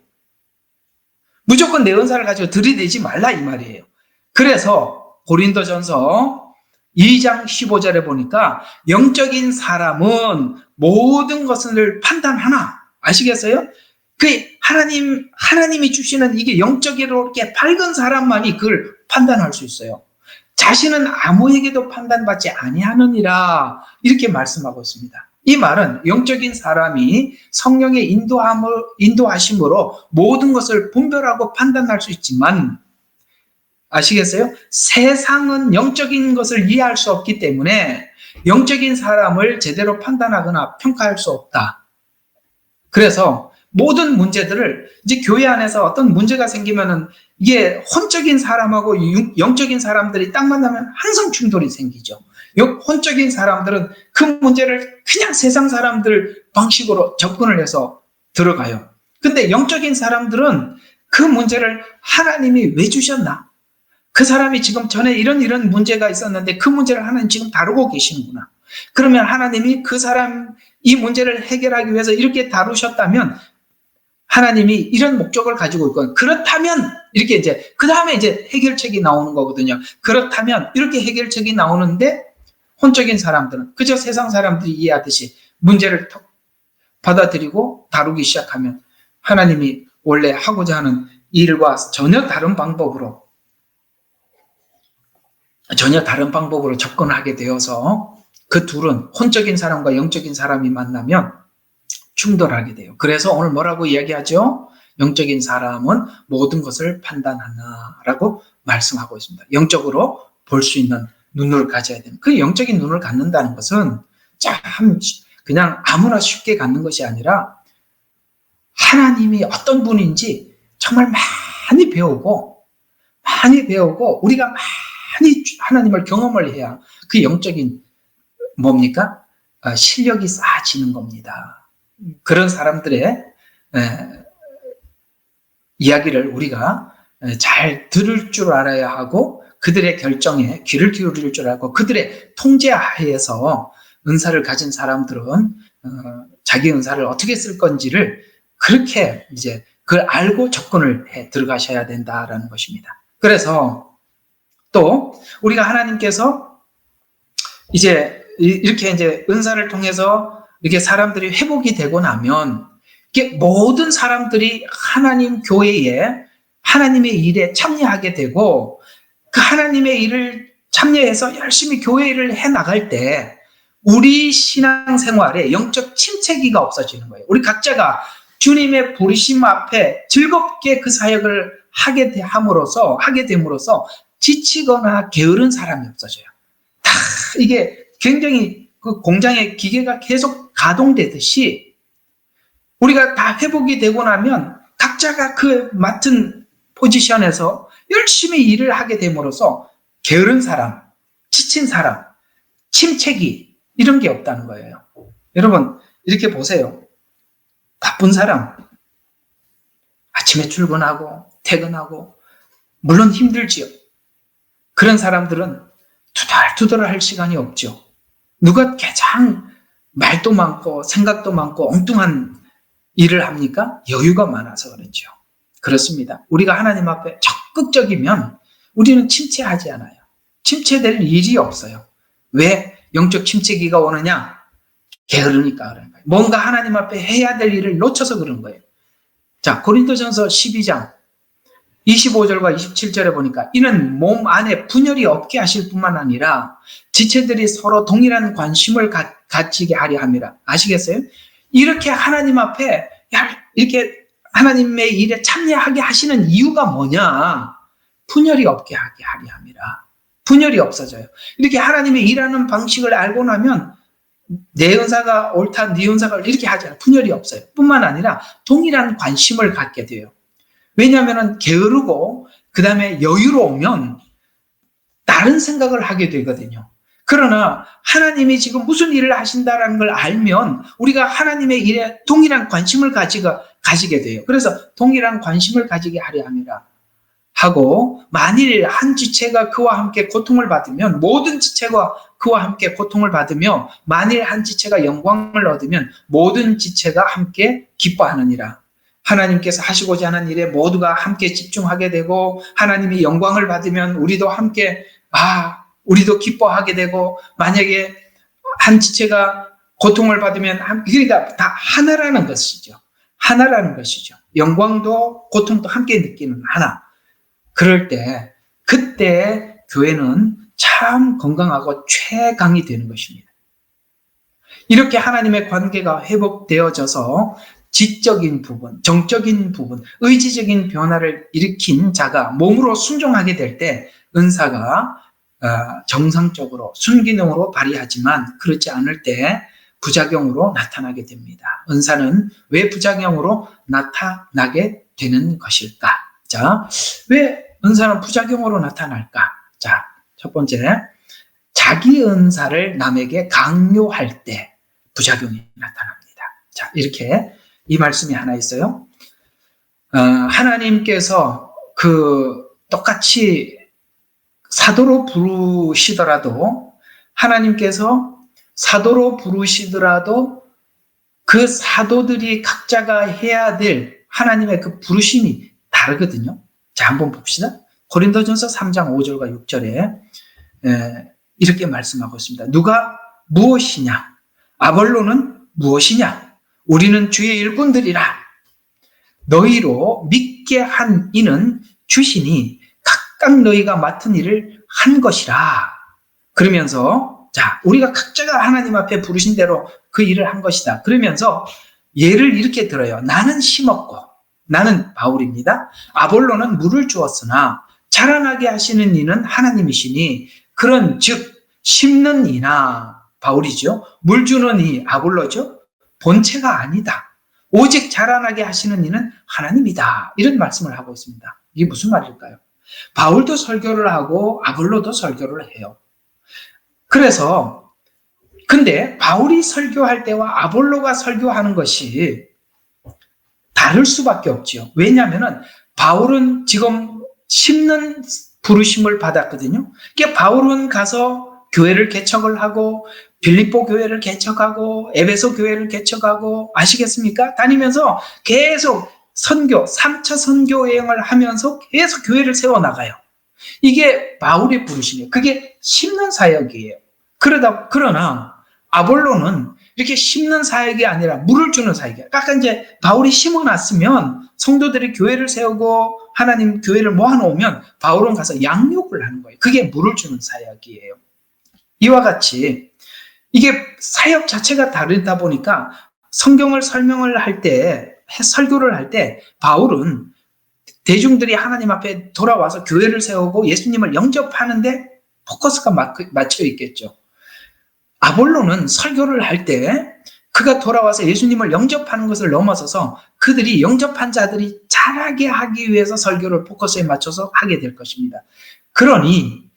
무조건 내 은사를 가지고 들이대지 말라, 이 말이에요. 그래서 고린도전서 2장 15절에 보니까 영적인 사람은 모든 것을 판단하나, 아시겠어요? 하나님이 주시는 이게 영적으로 이렇게 밝은 사람만이 그걸 판단할 수 있어요. 자신은 아무에게도 판단받지 아니하느니라 이렇게 말씀하고 있습니다. 이 말은 영적인 사람이 성령의 인도하심으로 모든 것을 분별하고 판단할 수 있지만, 아시겠어요? 세상은 영적인 것을 이해할 수 없기 때문에 영적인 사람을 제대로 판단하거나 평가할 수 없다. 그래서 모든 문제들을 이제 교회 안에서 어떤 문제가 생기면은 이게 혼적인 사람하고 영적인 사람들이 딱 만나면 항상 충돌이 생기죠. 혼적인 사람들은 그 문제를 그냥 세상 사람들 방식으로 접근을 해서 들어가요. 근데 영적인 사람들은 그 문제를 하나님이 왜 주셨나? 그 사람이 지금 전에 이런 문제가 있었는데 그 문제를 하나님 지금 다루고 계시는구나. 그러면 하나님이 그 사람 이 문제를 해결하기 위해서 이렇게 다루셨다면 하나님이 이런 목적을 가지고 있거든요. 그렇다면 이렇게 이제 그 다음에 이제 해결책이 나오는 거거든요. 그렇다면 이렇게 해결책이 나오는데 혼적인 사람들은 그저 세상 사람들이 이해하듯이 문제를 받아들이고 다루기 시작하면 하나님이 원래 하고자 하는 일과 전혀 다른 방법으로 접근하게 되어서 그 둘은 혼적인 사람과 영적인 사람이 만나면 충돌하게 돼요. 그래서 오늘 뭐라고 이야기하죠? 영적인 사람은 모든 것을 판단하나라고 말씀하고 있습니다. 영적으로 볼 수 있는 눈을 가져야 됩니다. 그 영적인 눈을 갖는다는 것은 참 그냥 아무나 쉽게 갖는 것이 아니라 하나님이 어떤 분인지 정말 많이 배우고 우리가 많이 하나님을 경험을 해야 그 영적인 뭡니까? 실력이 쌓아지는 겁니다. 그런 사람들의 이야기를 우리가 잘 들을 줄 알아야 하고 그들의 결정에 귀를 기울일 줄 알고 그들의 통제하에서 은사를 가진 사람들은 자기 은사를 어떻게 쓸 건지를 그렇게 이제 그걸 알고 접근을 해 들어가셔야 된다라는 것입니다. 그래서 또 우리가 하나님께서 이제 이렇게 이제 은사를 통해서 이렇게 사람들이 회복이 되고 나면 이게 모든 사람들이 하나님 교회에 하나님의 일에 참여하게 되고 그 하나님의 일을 참여해서 열심히 교회 일을 해 나갈 때 우리 신앙생활에 영적 침체기가 없어지는 거예요. 우리 각자가 주님의 부르심 앞에 즐겁게 그 사역을 하게 됨으로써 지치거나 게으른 사람이 없어져요. 다 이게 굉장히 그 공장의 기계가 계속 가동되듯이 우리가 다 회복이 되고 나면 각자가 그 맡은 포지션에서 열심히 일을 하게 됨으로써 게으른 사람, 지친 사람, 침체기 이런 게 없다는 거예요. 여러분 이렇게 보세요. 바쁜 사람 아침에 출근하고 퇴근하고 물론 힘들지요. 그런 사람들은 투덜투덜 할 시간이 없죠. 누가 가장 말도 많고 생각도 많고 엉뚱한 일을 합니까? 여유가 많아서 그렇죠. 그렇습니다. 우리가 하나님 앞에 적극적이면 우리는 침체하지 않아요. 침체될 일이 없어요. 왜 영적 침체기가 오느냐? 게으르니까 그런 거예요. 뭔가 하나님 앞에 해야 될 일을 놓쳐서 그런 거예요. 자, 고린도전서 12장 25절과 27절에 보니까 이는 몸 안에 분열이 없게 하실 뿐만 아니라 지체들이 서로 동일한 관심을 가지게 하려 함이라. 아시겠어요? 이렇게 하나님 앞에 이렇게 하나님의 일에 참여하게 하시는 이유가 뭐냐? 분열이 없게 하게 하려 함이라. 분열이 없어져요. 이렇게 하나님의 일하는 방식을 알고 나면 내 은사가 옳다, 네 은사가 이렇게 하잖아요. 분열이 없어요. 뿐만 아니라 동일한 관심을 갖게 돼요. 왜냐하면 게으르고 그 다음에 여유로우면 다른 생각을 하게 되거든요. 그러나 하나님이 지금 무슨 일을 하신다는 걸 알면 우리가 하나님의 일에 동일한 관심을 가지게 돼요. 그래서 동일한 관심을 가지게 하려 함이라 하고 만일 한 지체가 그와 함께 고통을 받으면 모든 지체가 그와 함께 고통을 받으며 만일 한 지체가 영광을 얻으면 모든 지체가 함께 기뻐하느니라. 하나님께서 하시고자 하는 일에 모두가 함께 집중하게 되고 하나님이 영광을 받으면 우리도 함께 우리도 기뻐하게 되고 만약에 한 지체가 고통을 받으면 그러니까 다 하나라는 것이죠. 하나라는 것이죠. 영광도 고통도 함께 느끼는 하나. 그럴 때 그때 교회는 참 건강하고 최강이 되는 것입니다. 이렇게 하나님의 관계가 회복되어져서 지적인 부분, 정적인 부분, 의지적인 변화를 일으킨 자가 몸으로 순종하게 될 때 은사가 정상적으로 순기능으로 발휘하지만 그렇지 않을 때 부작용으로 나타나게 됩니다. 은사는 왜 부작용으로 나타나게 되는 것일까? 자, 왜 은사는 부작용으로 나타날까? 자, 첫 번째, 자기 은사를 남에게 강요할 때 부작용이 나타납니다. 자, 이렇게 이 말씀이 하나 있어요. 하나님께서 똑같이 사도로 부르시더라도 그 사도들이 각자가 해야 될 하나님의 그 부르심이 다르거든요. 자, 한번 봅시다. 고린도전서 3장 5절과 6절에 이렇게 말씀하고 있습니다. 누가 무엇이냐? 아볼로는 무엇이냐? 우리는 주의 일꾼들이라. 너희로 믿게 한 이는 주시니 각각 너희가 맡은 일을 한 것이라. 그러면서 자, 우리가 각자가 하나님 앞에 부르신 대로 그 일을 한 것이다. 그러면서 예를 이렇게 들어요. 나는 심었고, 나는 바울입니다. 아볼로는 물을 주었으나 자라나게 하시는 이는 하나님이시니 그런 즉 심는 이나 바울이죠. 물 주는 이 아볼로죠. 본체가 아니다. 오직 자라나게 하시는 이는 하나님이다. 이런 말씀을 하고 있습니다. 이게 무슨 말일까요? 바울도 설교를 하고 아볼로도 설교를 해요. 그래서 근데 바울이 설교할 때와 아볼로가 설교하는 것이 다를 수밖에 없죠. 왜냐하면 바울은 지금 심는 부르심을 받았거든요. 그러니까 바울은 가서 교회를 개척을 하고 빌립보 교회를 개척하고 에베소 교회를 개척하고 아시겠습니까? 다니면서 계속 선교, 3차 선교 여행을 하면서 계속 교회를 세워나가요. 이게 바울의 부르심이에요. 그게 심는 사역이에요. 그러나 아볼로는 이렇게 심는 사역이 아니라 물을 주는 사역이에요. 아까 이제 바울이 심어놨으면 성도들이 교회를 세우고 하나님 교회를 모아놓으면 바울은 가서 양육을 하는 거예요. 그게 물을 주는 사역이에요. 이와 같이 이게 사역 자체가 다르다 보니까 성경을 설명을 할 때, 설교를 할 때 바울은 대중들이 하나님 앞에 돌아와서 교회를 세우고 예수님을 영접하는데 포커스가 맞춰 있겠죠. 아볼로는 설교를 할 때 그가 돌아와서 예수님을 영접하는 것을 넘어서서 그들이 영접한 자들이 잘하게 하기 위해서 설교를 포커스에 맞춰서 하게 될 것입니다. 그러니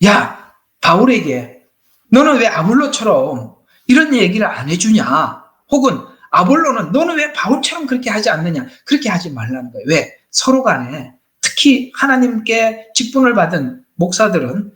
야, 바울에게 너는 왜 아볼로처럼 이런 얘기를 안 해주냐? 혹은 아볼로는 너는 왜 바울처럼 그렇게 하지 않느냐? 그렇게 하지 말라는 거예요. 왜? 서로 간에 특히 하나님께 직분을 받은 목사들은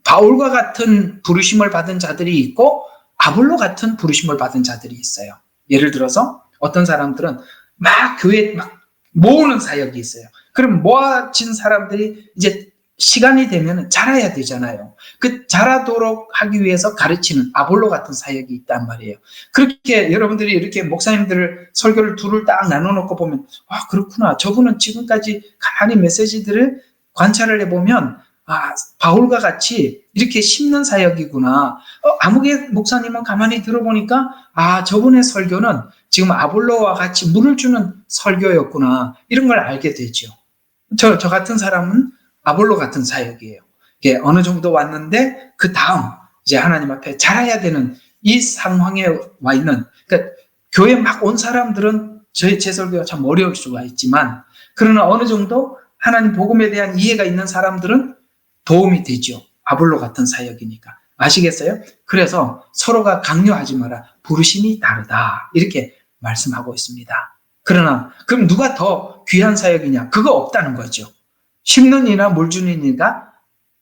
바울과 같은 부르심을 받은 자들이 있고 아볼로 같은 부르심을 받은 자들이 있어요. 예를 들어서 어떤 사람들은 막 교회에 막 모으는 사역이 있어요. 그럼 모아진 사람들이 이제 시간이 되면 자라야 되잖아요. 그 자라도록 하기 위해서 가르치는 아볼로 같은 사역이 있단 말이에요. 그렇게 여러분들이 이렇게 목사님들을 설교를 둘을 딱 나눠놓고 보면 아 그렇구나. 저분은 지금까지 가만히 메시지들을 관찰을 해보면 아 바울과 같이 이렇게 심는 사역이구나. 아무개 목사님은 가만히 들어보니까 아 저분의 설교는 지금 아볼로와 같이 물을 주는 설교였구나. 이런 걸 알게 되죠. 저 같은 사람은 아볼로 같은 사역이에요. 이게 어느 정도 왔는데 그 다음 이제 하나님 앞에 자라야 되는 이 상황에 와 있는 그러니까 교회 막 온 사람들은 제 설교가 참 어려울 수가 있지만 그러나 어느 정도 하나님 복음에 대한 이해가 있는 사람들은 도움이 되죠. 아볼로 같은 사역이니까. 아시겠어요? 그래서 서로가 강요하지 마라. 부르심이 다르다. 이렇게 말씀하고 있습니다. 그러나 그럼 누가 더 귀한 사역이냐? 그거 없다는 거죠. 심는 이나 물 주는 이가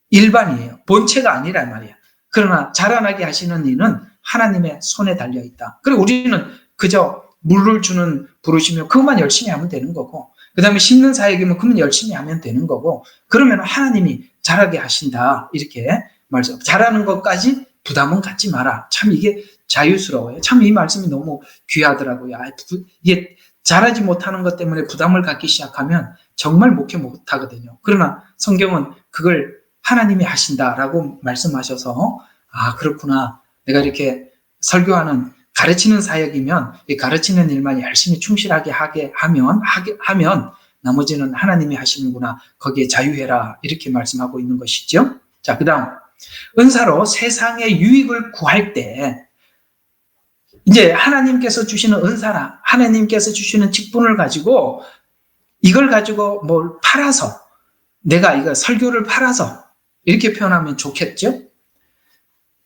일반이에요. 본체가 아니란 말이야. 그러나 자라나게 하시는 이는 하나님의 손에 달려있다. 그리고 우리는 그저 물을 주는 부르시면 그것만 열심히 하면 되는 거고 그 다음에 심는 사역이면 그만 열심히 하면 되는 거고 그러면 하나님이 자라게 하신다. 이렇게 말씀. 자라는 것까지 부담은 갖지 마라. 참 이게 자유스러워요. 참 이 말씀이 너무 귀하더라고요. 이게 잘하지 못하는 것 때문에 부담을 갖기 시작하면 정말 목회 못하거든요. 그러나 성경은 그걸 하나님이 하신다라고 말씀하셔서 그렇구나. 내가 이렇게 설교하는 가르치는 사역이면 이 가르치는 일만 열심히 충실하게 하면 나머지는 하나님이 하시는구나. 거기에 자유해라. 이렇게 말씀하고 있는 것이죠. 자, 그 다음 은사로 세상의 유익을 구할 때 이제 하나님께서 주시는 은사나 하나님께서 주시는 직분을 가지고 이걸 가지고 뭘 팔아서 내가 이거 설교를 팔아서 이렇게 표현하면 좋겠죠?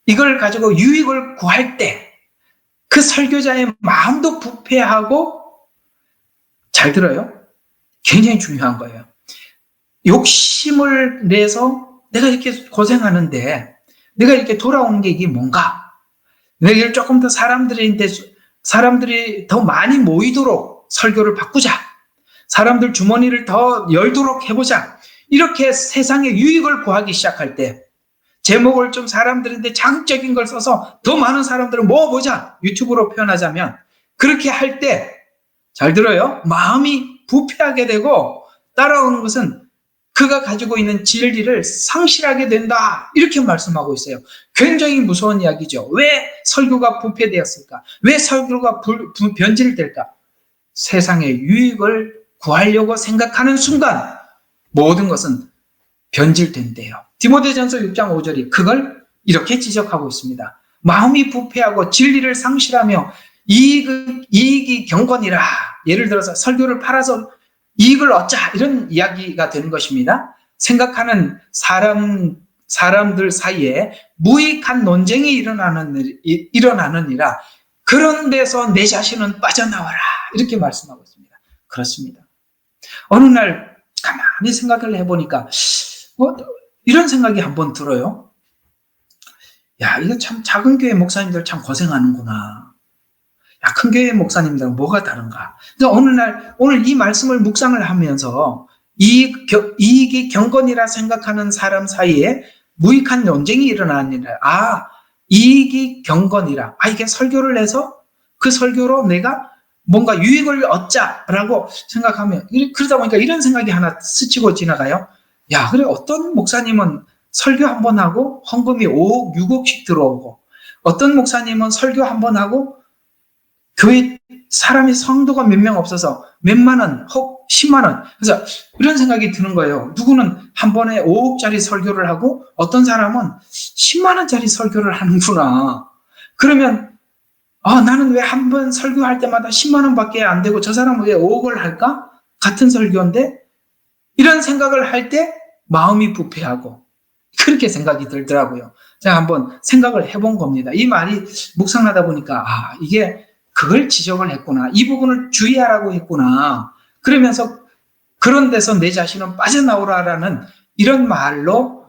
이걸 가지고 유익을 구할 때 그 설교자의 마음도 부패하고 잘 들어요? 굉장히 중요한 거예요. 욕심을 내서 내가 이렇게 고생하는데 내가 이렇게 돌아오는 게 이게 뭔가? 내가 이걸 조금 더 사람들이 더 많이 모이도록 설교를 바꾸자. 사람들 주머니를 더 열도록 해보자. 이렇게 세상의 유익을 구하기 시작할 때 제목을 좀 사람들한테 자극적인 걸 써서 더 많은 사람들을 모아보자. 유튜브로 표현하자면 그렇게 할 때 잘 들어요. 마음이 부패하게 되고 따라오는 것은 그가 가지고 있는 진리를 상실하게 된다. 이렇게 말씀하고 있어요. 굉장히 무서운 이야기죠. 왜 설교가 부패되었을까? 왜 설교가 변질될까? 세상의 유익을 구하려고 생각하는 순간 모든 것은 변질된대요. 디모데전서 6장 5절이 그걸 이렇게 지적하고 있습니다. 마음이 부패하고 진리를 상실하며 이익이 경건이라. 예를 들어서 설교를 팔아서 이익을 얻자 이런 이야기가 되는 것입니다. 생각하는 사람들 사이에 무익한 논쟁이 일어나느니라. 그런 데서 내 자신은 빠져나와라. 이렇게 말씀하고 있습니다. 그렇습니다. 어느 날 가만히 생각을 해보니까 이런 생각이 한번 들어요. 야, 이거 참 작은 교회 목사님들 참 고생하는구나. 야, 큰 교회 목사님들은 뭐가 다른가? 그러니까 오늘 이 말씀을 묵상을 하면서 이익이 경건이라 생각하는 사람 사이에 무익한 논쟁이 일어나니라. 이익이 경건이라. 이게 설교를 해서 그 설교로 내가 뭔가 유익을 얻자라고 생각하면 그러다 보니까 이런 생각이 하나 스치고 지나가요. 야, 그래 어떤 목사님은 설교 한 번 하고 헌금이 5억, 6억씩 들어오고 어떤 목사님은 설교 한 번 하고 교회 사람이 성도가 몇 명 없어서 몇만 원, 혹 10만 원. 그래서 이런 생각이 드는 거예요. 누구는 한 번에 5억짜리 설교를 하고 어떤 사람은 10만 원짜리 설교를 하는구나. 그러면 나는 왜 한 번 설교할 때마다 10만 원밖에 안 되고 저 사람은 왜 5억을 할까? 같은 설교인데 이런 생각을 할 때 마음이 부패하고 그렇게 생각이 들더라고요. 제가 한번 생각을 해본 겁니다. 이 말이 묵상하다 보니까 이게 그걸 지적을 했구나. 이 부분을 주의하라고 했구나. 그러면서 그런 데서 내 자신은 빠져나오라라는 이런 말로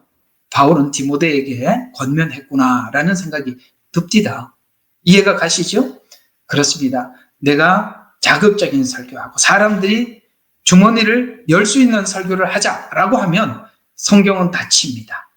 바울은 디모데에게 권면했구나라는 생각이 듭디다. 이해가 가시죠? 그렇습니다. 내가 자극적인 설교하고 사람들이 주머니를 열 수 있는 설교를 하자라고 하면 성경은 닫힙니다.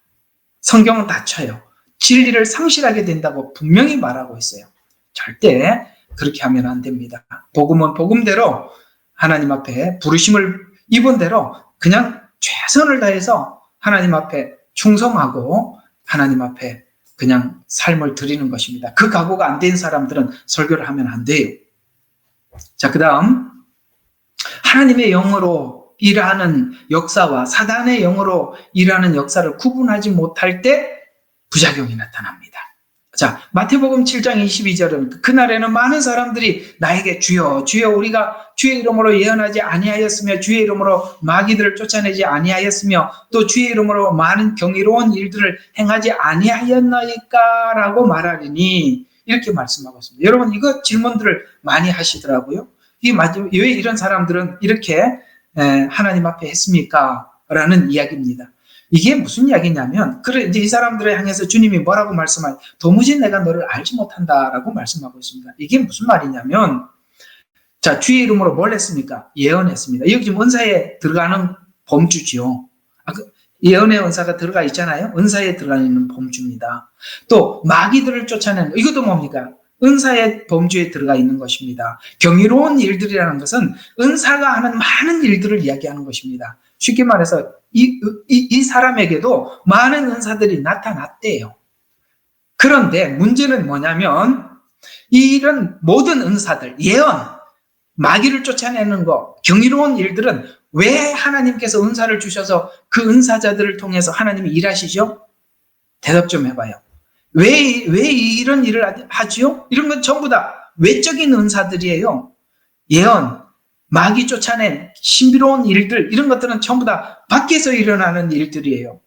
성경은 닫혀요. 진리를 상실하게 된다고 분명히 말하고 있어요. 절대 그렇게 하면 안 됩니다. 복음은 복음대로 하나님 앞에 부르심을 입은 대로 그냥 최선을 다해서 하나님 앞에 충성하고 하나님 앞에 그냥 삶을 드리는 것입니다. 그 각오가 안 된 사람들은 설교를 하면 안 돼요. 자, 그 다음 하나님의 영으로 일하는 역사와 사단의 영으로 일하는 역사를 구분하지 못할 때 부작용이 나타납니다. 자, 마태복음 7장 22절은 그날에는 많은 사람들이 나에게 주여 주여 우리가 주의 이름으로 예언하지 아니하였으며 주의 이름으로 마귀들을 쫓아내지 아니하였으며 또 주의 이름으로 많은 경이로운 일들을 행하지 아니하였나이까 라고 말하리니 이렇게 말씀하고 있습니다. 여러분 이거 질문들을 많이 하시더라고요. 왜 이런 사람들은 이렇게 하나님 앞에 했습니까? 라는 이야기입니다. 이게 무슨 이야기냐면 이제 이 사람들을 향해서 주님이 뭐라고 말씀하냐 도무지 내가 너를 알지 못한다라고 말씀하고 있습니다. 이게 무슨 말이냐면 자 주의 이름으로 뭘 했습니까? 예언했습니다. 여기 지금 은사에 들어가는 범주지요. 예언의 은사가 들어가 있잖아요. 은사에 들어가 있는 범주입니다. 또 마귀들을 쫓아내는 이것도 뭡니까? 은사의 범주에 들어가 있는 것입니다. 경이로운 일들이라는 것은 은사가 하는 많은 일들을 이야기하는 것입니다. 쉽게 말해서 이 사람에게도 많은 은사들이 나타났대요. 그런데 문제는 뭐냐면 이런 모든 은사들, 예언, 마귀를 쫓아내는 것, 경이로운 일들은 왜 하나님께서 은사를 주셔서 그 은사자들을 통해서 하나님이 일하시죠? 대답 좀 해봐요. 왜 이런 일을 하지요? 이런 건 전부 다 외적인 은사들이에요. 예언, 마귀 쫓아낸 신비로운 일들, 이런 것들은 전부 다 밖에서 일어나는 일들이에요.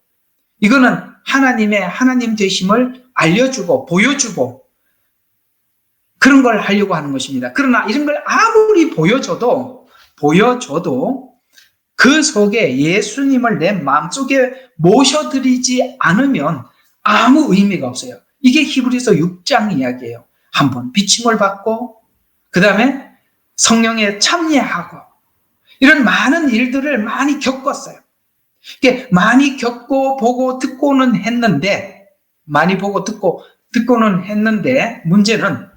이거는 하나님의 하나님 되심을 알려주고 보여주고 그런 걸 하려고 하는 것입니다. 그러나 이런 걸 아무리 보여줘도 그 속에 예수님을 내 마음속에 모셔드리지 않으면 아무 의미가 없어요. 이게 히브리서 6장 이야기예요. 한번 비침을 받고 그 다음에 성령에 참여하고 이런 많은 일들을 많이 겪었어요. 이게 많이 겪고 보고 듣고는 했는데 문제는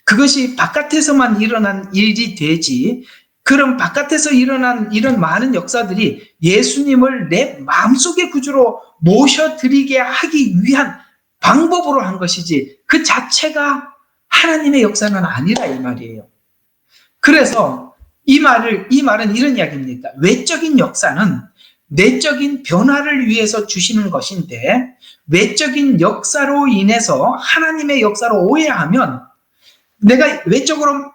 그것이 바깥에서만 일어난 일이 되지 그런 바깥에서 일어난 이런 많은 역사들이 예수님을 내 마음속의 구주로 모셔드리게 하기 위한 방법으로 한 것이지 그 자체가 하나님의 역사는 아니라 이 말이에요. 그래서 이 말은 이런 이야기입니다. 외적인 역사는 내적인 변화를 위해서 주시는 것인데 외적인 역사로 인해서 하나님의 역사로 오해하면 내가 외적으로 막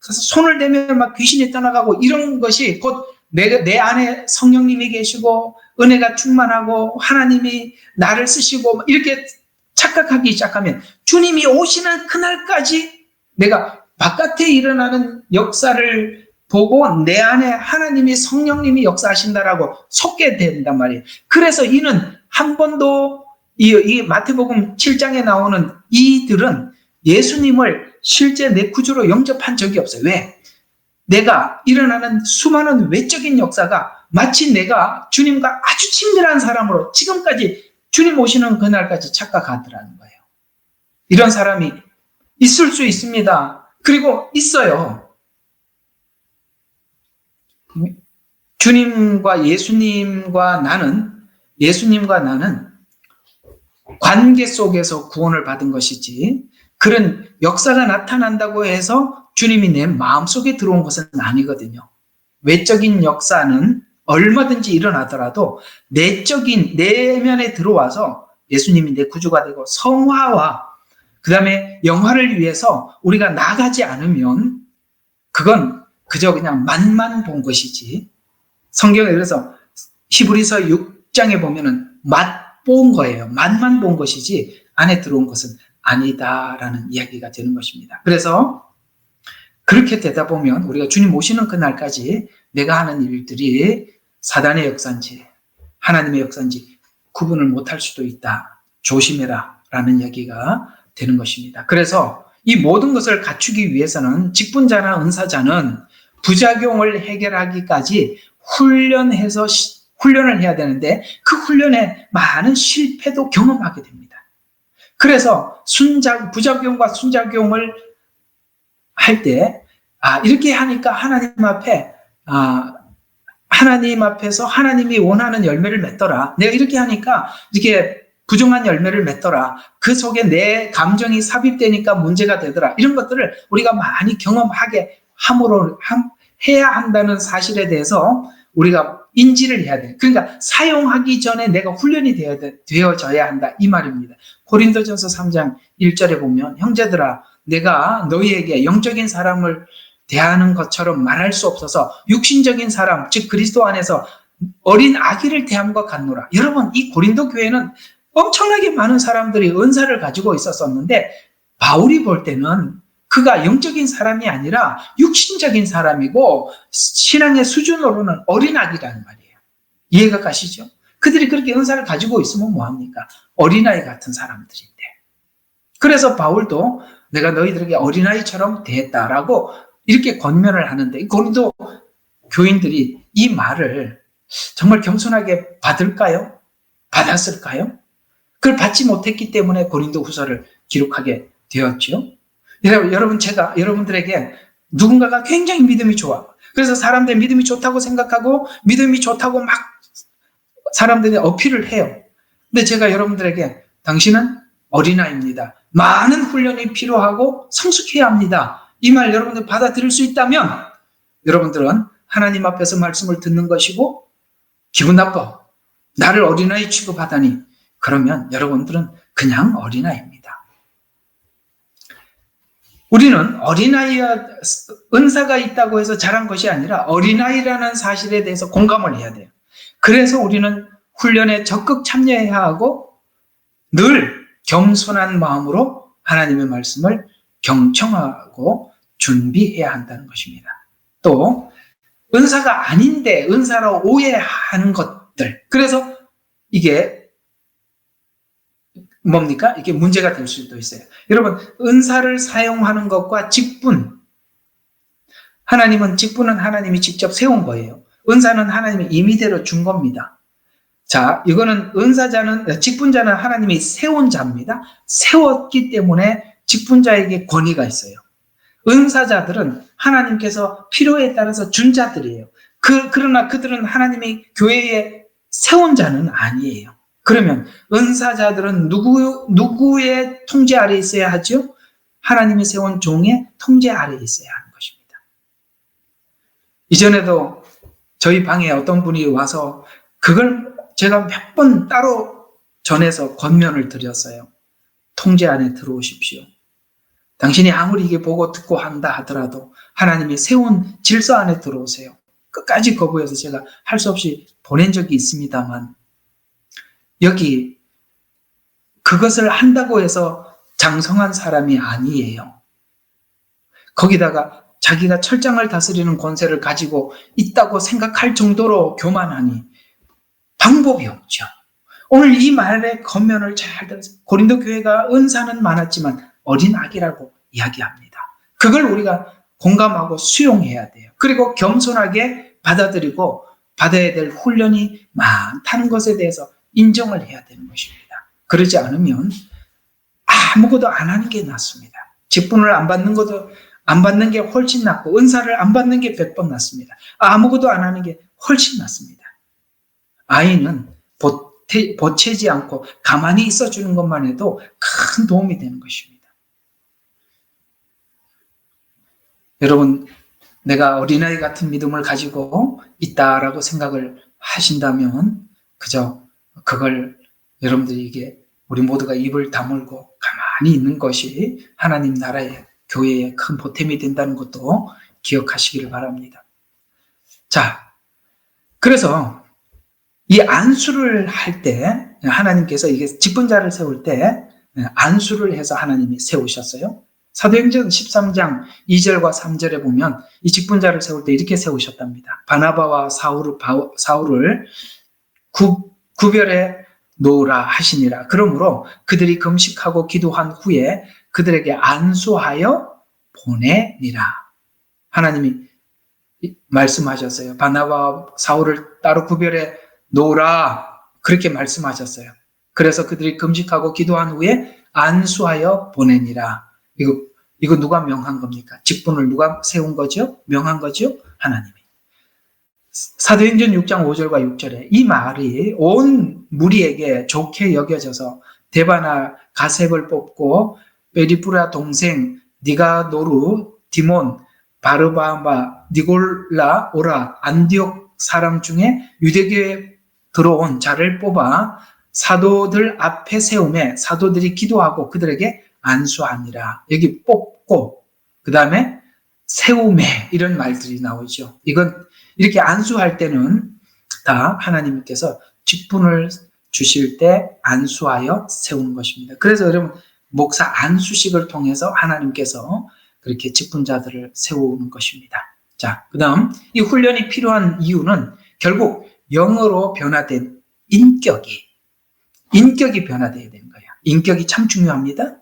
손을 대면 막 귀신이 떠나가고 이런 것이 곧 내 안에 성령님이 계시고 은혜가 충만하고 하나님이 나를 쓰시고 이렇게 착각하기 시작하면 주님이 오시는 그날까지 내가 바깥에 일어나는 역사를 보고 내 안에 하나님이 성령님이 역사하신다라고 속게 된단 말이에요. 그래서 이는 한 번도 이 마태복음 7장에 나오는 이들은 예수님을 실제 내 구주로 영접한 적이 없어요. 왜? 내가 일어나는 수많은 외적인 역사가 마치 내가 주님과 아주 친밀한 사람으로 지금까지 주님 오시는 그날까지 착각하더라는 거예요. 이런 사람이 있을 수 있습니다. 그리고 있어요. 예수님과 나는 관계 속에서 구원을 받은 것이지 그런 역사가 나타난다고 해서 주님이 내 마음속에 들어온 것은 아니거든요. 외적인 역사는 얼마든지 일어나더라도 내적인 내면에 들어와서 예수님이 내 구주가 되고 성화와 그 다음에 영화를 위해서 우리가 나가지 않으면 그건 그저 그냥 맛만 본 것이지. 성경에 그래서 히브리서 6장에 보면은 맛본 거예요. 맛만 본 것이지 안에 들어온 것은 아니다라는 이야기가 되는 것입니다. 그래서 그렇게 되다 보면 우리가 주님 오시는 그날까지 내가 하는 일들이 사단의 역사인지 하나님의 역사인지 구분을 못할 수도 있다. 조심해라 라는 이야기가 되는 것입니다. 그래서 이 모든 것을 갖추기 위해서는 직분자나 은사자는 부작용을 해결하기까지 훈련을 해야 되는데 그 훈련에 많은 실패도 경험하게 됩니다. 그래서 부작용과 순작용을 할 때 이렇게 하니까 하나님 앞에서 하나님이 원하는 열매를 맺더라. 내가 이렇게 하니까 이렇게 부정한 열매를 맺더라. 그 속에 내 감정이 삽입되니까 문제가 되더라. 이런 것들을 우리가 많이 경험하게 해야 한다는 사실에 대해서 우리가 인지를 해야 돼. 그러니까 사용하기 전에 내가 훈련이 되어져야 한다. 이 말입니다. 고린도전서 3장 1절에 보면 형제들아 내가 너희에게 영적인 사람을 대하는 것처럼 말할 수 없어서 육신적인 사람 즉 그리스도 안에서 어린 아기를 대함과 같노라. 여러분 이 고린도 교회는 엄청나게 많은 사람들이 은사를 가지고 있었었는데 바울이 볼 때는 그가 영적인 사람이 아니라 육신적인 사람이고 신앙의 수준으로는 어린아기라는 말이에요. 이해가 가시죠? 그들이 그렇게 은사를 가지고 있으면 뭐합니까? 어린아이 같은 사람들인데. 그래서 바울도 내가 너희들에게 어린아이처럼 대했다라고 이렇게 권면을 하는데 고린도 교인들이 이 말을 정말 겸손하게 받을까요? 받았을까요? 그걸 받지 못했기 때문에 고린도 후서를 기록하게 되었죠. 여러분, 제가 여러분들에게 누군가가 굉장히 믿음이 좋아. 그래서 사람들 믿음이 좋다고 생각하고 믿음이 좋다고 막 사람들이 어필을 해요. 근데 제가 여러분들에게 당신은 어린아이입니다. 많은 훈련이 필요하고 성숙해야 합니다. 이 말 여러분들 받아들일 수 있다면 여러분들은 하나님 앞에서 말씀을 듣는 것이고 기분 나빠. 나를 어린아이 취급하다니. 그러면 여러분들은 그냥 어린아이입니다. 우리는 어린아이와 은사가 있다고 해서 잘한 것이 아니라 어린아이라는 사실에 대해서 공감을 해야 돼요. 그래서 우리는 훈련에 적극 참여해야 하고 늘 겸손한 마음으로 하나님의 말씀을 경청하고 준비해야 한다는 것입니다. 또 은사가 아닌데 은사로 오해하는 것들. 그래서 이게 뭡니까? 이게 문제가 될 수도 있어요. 여러분, 은사를 사용하는 것과 직분. 직분은 하나님이 직접 세운 거예요. 은사는 하나님이 임의대로 준 겁니다. 자, 이거는 직분자는 하나님이 세운 자입니다. 세웠기 때문에 직분자에게 권위가 있어요. 은사자들은 하나님께서 필요에 따라서 준 자들이에요. 그러나 그들은 하나님이 교회에 세운 자는 아니에요. 그러면 은사자들은 누구의 통제 아래에 있어야 하죠? 하나님이 세운 종의 통제 아래에 있어야 하는 것입니다. 이전에도 저희 방에 어떤 분이 와서 그걸 제가 몇 번 따로 전해서 권면을 드렸어요. 통제 안에 들어오십시오. 당신이 아무리 이게 보고 듣고 한다 하더라도 하나님이 세운 질서 안에 들어오세요. 끝까지 거부해서 제가 할 수 없이 보낸 적이 있습니다만 여기 그것을 한다고 해서 장성한 사람이 아니에요. 거기다가 자기가 철장을 다스리는 권세를 가지고 있다고 생각할 정도로 교만하니 방법이 없죠. 오늘 이 말의 겉면을 잘 들으세요. 고린도 교회가 은사는 많았지만 어린 아기라고 이야기합니다. 그걸 우리가 공감하고 수용해야 돼요. 그리고 겸손하게 받아들이고 받아야 될 훈련이 많다는 것에 대해서 인정을 해야 되는 것입니다. 그러지 않으면 아무것도 안 하는 게 낫습니다. 직분을 안 받는 게 훨씬 낫고 은사를 안 받는 게 100번 낫습니다. 아무것도 안 하는 게 훨씬 낫습니다. 아이는 보채지 않고 가만히 있어주는 것만 해도 큰 도움이 되는 것입니다. 여러분, 내가 어린아이 같은 믿음을 가지고 있다라고 생각을 하신다면 그저 그걸 여러분들이 우리 모두가 입을 다물고 가만히 있는 것이 하나님 나라의 교회의 큰 보탬이 된다는 것도 기억하시기를 바랍니다. 자, 그래서 이 안수를 할 때 하나님께서 이게 직분자를 세울 때 안수를 해서 하나님이 세우셨어요. 사도행전 13장 2절과 3절에 보면 이 직분자를 세울 때 이렇게 세우셨답니다. 바나바와 사울을 구별해 놓으라 하시니라. 그러므로 그들이 금식하고 기도한 후에 그들에게 안수하여 보내니라. 하나님이 말씀하셨어요. 바나바와 사울을 따로 구별해 놓으라. 그렇게 말씀하셨어요. 그래서 그들이 금식하고 기도한 후에 안수하여 보내니라. 이거 누가 명한 겁니까? 직분을 누가 세운 거죠? 명한 거죠? 하나님이. 사도행전 6장 5절과 6절에 이 말이 온 무리에게 좋게 여겨져서 데바나 가셉을 뽑고 베리푸라 동생 니가노루, 디몬, 바르바바, 니골라, 오라, 안디옥 사람 중에 유대교에 들어온 자를 뽑아 사도들 앞에 세우매 사도들이 기도하고 그들에게 안수하니라. 여기 뽑고 그 다음에 세우매 이런 말들이 나오죠. 이건 이렇게 안수할 때는 다 하나님께서 직분을 주실 때 안수하여 세우는 것입니다. 그래서 여러분 목사 안수식을 통해서 하나님께서 그렇게 직분자들을 세우는 것입니다. 자, 그 다음 이 훈련이 필요한 이유는 결국 영으로 변화된 인격이 변화되어야 되는 거예요. 인격이 참 중요합니다.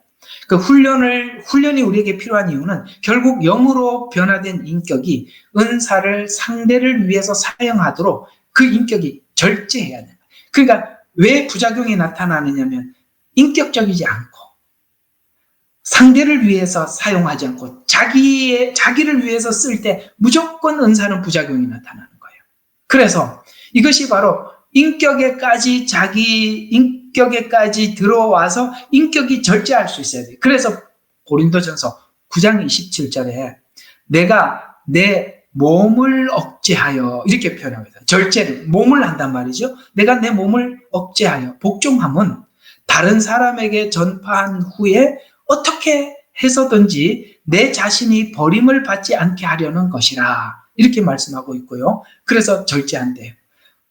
그 훈련이 우리에게 필요한 이유는 결국 영으로 변화된 인격이 은사를 상대를 위해서 사용하도록 그 인격이 절제해야 돼요. 그러니까 왜 부작용이 나타나느냐면 인격적이지 않고 상대를 위해서 사용하지 않고 자기를 위해서 쓸 때 무조건 은사는 부작용이 나타나는 거예요. 그래서 이것이 바로 자기 인격에까지 들어와서 인격이 절제할 수 있어야 돼요. 그래서 고린도전서 9장 27절에 내가 내 몸을 억제하여 이렇게 표현합니다. 절제를 몸을 한단 말이죠. 내가 내 몸을 억제하여 복종함은 다른 사람에게 전파한 후에 어떻게 해서든지 내 자신이 버림을 받지 않게 하려는 것이라 이렇게 말씀하고 있고요. 그래서 절제한대요.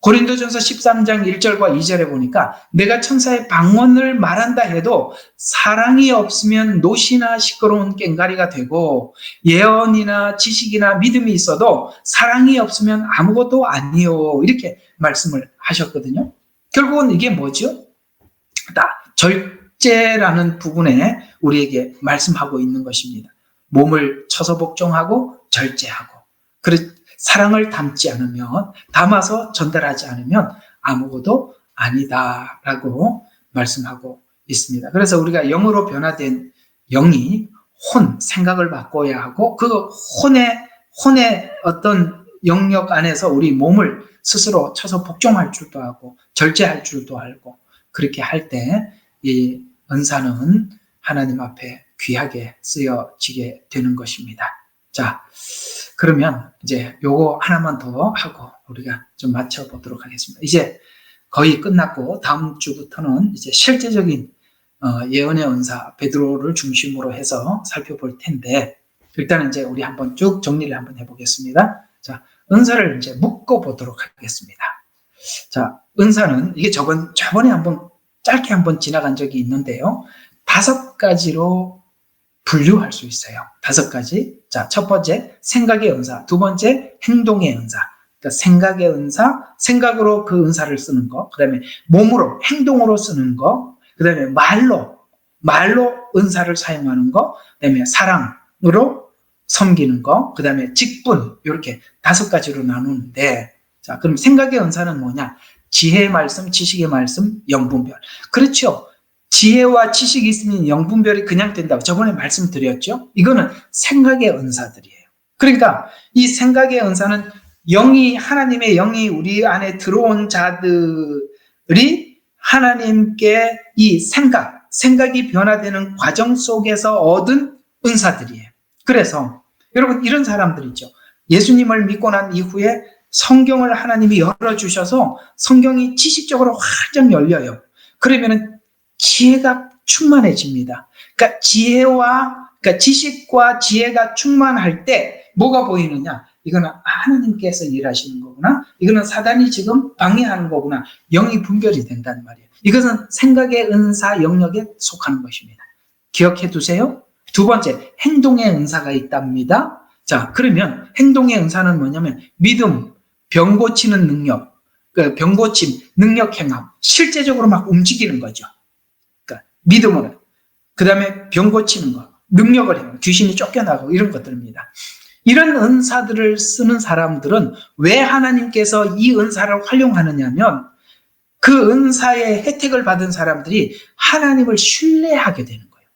고린도전서 13장 1절과 2절에 보니까 내가 천사의 방언을 말한다 해도 사랑이 없으면 노시나 시끄러운 꽹가리가 되고 예언이나 지식이나 믿음이 있어도 사랑이 없으면 아무것도 아니요 이렇게 말씀을 하셨거든요. 결국은 이게 뭐죠? 절제라는 부분에 우리에게 말씀하고 있는 것입니다. 몸을 쳐서 복종하고 절제하고 사랑을 담아서 전달하지 않으면 아무것도 아니다라고 말씀하고 있습니다. 그래서 우리가 영으로 변화된 영이 생각을 바꿔야 하고 그 혼의 어떤 영역 안에서 우리 몸을 스스로 쳐서 복종할 줄도 하고 절제할 줄도 알고 그렇게 할 때 이 은사는 하나님 앞에 귀하게 쓰여지게 되는 것입니다. 자, 그러면 이제 요거 하나만 더 하고 우리가 좀 맞춰보도록 하겠습니다. 이제 거의 끝났고 다음 주부터는 이제 실제적인 예언의 은사 베드로를 중심으로 해서 살펴볼 텐데 일단 이제 우리 한번 쭉 정리를 한번 해보겠습니다. 자, 은사를 이제 묶어보도록 하겠습니다. 자, 은사는 이게 저번에 한번 짧게 한번 지나간 적이 있는데요. 5가지로 분류할 수 있어요. 5가지. 자, 첫 번째, 생각의 은사. 두 번째, 행동의 은사. 그러니까 생각의 은사, 생각으로 그 은사를 쓰는 거. 그 다음에 몸으로, 행동으로 쓰는 거. 그 다음에 말로 은사를 사용하는 거. 그 다음에 사랑으로 섬기는 거. 그 다음에 직분. 이렇게 5가지로 나누는데, 자, 그럼 생각의 은사는 뭐냐? 지혜의 말씀, 지식의 말씀, 영분별. 그렇죠. 지혜와 지식이 있으면 영분별이 그냥 된다고 저번에 말씀드렸죠. 이거는 생각의 은사들이에요. 그러니까 이 생각의 은사는 하나님의 영이 우리 안에 들어온 자들이 하나님께 이 생각이 변화되는 과정 속에서 얻은 은사들이에요. 그래서 여러분 이런 사람들 있죠. 예수님을 믿고 난 이후에 성경을 하나님이 열어주셔서 성경이 지식적으로 활짝 열려요. 그러면은 지혜가 충만해집니다. 그러니까 지식과 지혜가 충만할 때 뭐가 보이느냐? 이거는 하나님께서 일하시는 거구나. 이거는 사단이 지금 방해하는 거구나. 영이 분별이 된다는 말이에요. 이것은 생각의 은사 영역에 속하는 것입니다. 기억해 두세요. 두 번째, 행동의 은사가 있답니다. 자, 그러면 행동의 은사는 뭐냐면 믿음, 병 고치는 능력, 병 고침, 능력 행함, 실제적으로 막 움직이는 거죠. 그러니까 믿음으로. 그 다음에 병 고치는 거, 능력을 행함, 귀신이 쫓겨나고 이런 것들입니다. 이런 은사들을 쓰는 사람들은 왜 하나님께서 이 은사를 활용하느냐면 그 은사의 혜택을 받은 사람들이 하나님을 신뢰하게 되는 거예요.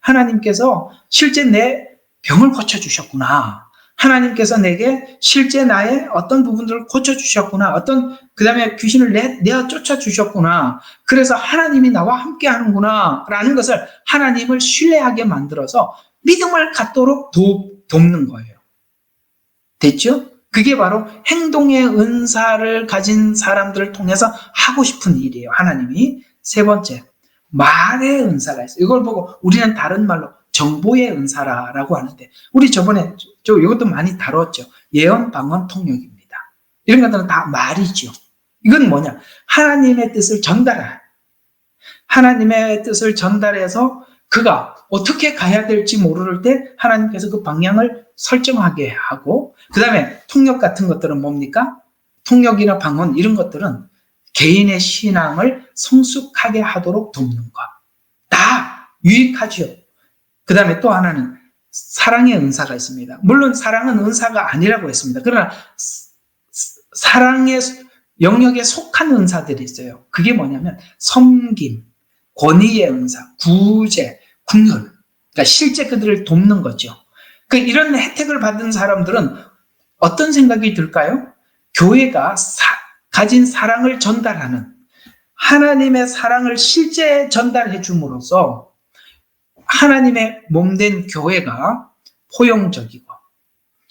하나님께서 실제 내 병을 고쳐주셨구나. 하나님께서 내게 실제 나의 어떤 부분들을 고쳐주셨구나. 그 다음에 귀신을 내어 쫓아주셨구나. 그래서 하나님이 나와 함께 하는구나. 라는 것을 하나님을 신뢰하게 만들어서 믿음을 갖도록 돕는 거예요. 됐죠? 그게 바로 행동의 은사를 가진 사람들을 통해서 하고 싶은 일이에요. 하나님이. 세 번째, 말의 은사가 있어요. 이걸 보고 우리는 다른 말로 정보의 은사라고 하는데 우리 저번에 이것도 많이 다뤘죠. 예언, 방언, 통역입니다. 이런 것들은 다 말이죠. 이건 뭐냐? 하나님의 뜻을 하나님의 뜻을 전달해서 그가 어떻게 가야 될지 모를 때 하나님께서 그 방향을 설정하게 하고 그 다음에 통역 같은 것들은 뭡니까? 통역이나 방언 이런 것들은 개인의 신앙을 성숙하게 하도록 돕는 것. 다 유익하죠. 그 다음에 또 하나는 사랑의 은사가 있습니다. 물론 사랑은 은사가 아니라고 했습니다. 그러나 사랑의 영역에 속한 은사들이 있어요. 그게 뭐냐면 섬김, 권위의 은사, 구제, 국률, 그러니까 실제 그들을 돕는 거죠. 이런 혜택을 받은 사람들은 어떤 생각이 들까요? 교회가 가진 사랑을 전달하는, 하나님의 사랑을 실제 전달해 줌으로써 하나님의 몸된 교회가 포용적이고,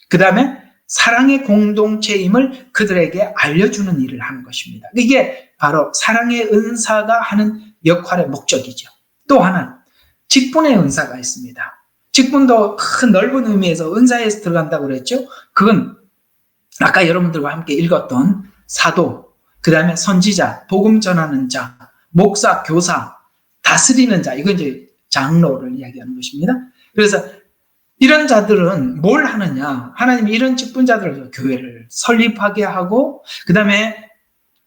그 다음에 사랑의 공동체임을 그들에게 알려주는 일을 하는 것입니다. 이게 바로 사랑의 은사가 하는 역할의 목적이죠. 또 하나, 직분의 은사가 있습니다. 직분도 큰 넓은 의미에서 은사에 들어간다고 그랬죠. 그건 아까 여러분들과 함께 읽었던 사도, 그 다음에 선지자, 복음 전하는 자, 목사, 교사, 다스리는 자, 이건 이제 장로를 이야기하는 것입니다. 그래서 이런 자들은 뭘 하느냐? 하나님이 이런 직분자들을 교회를 설립하게 하고, 그 다음에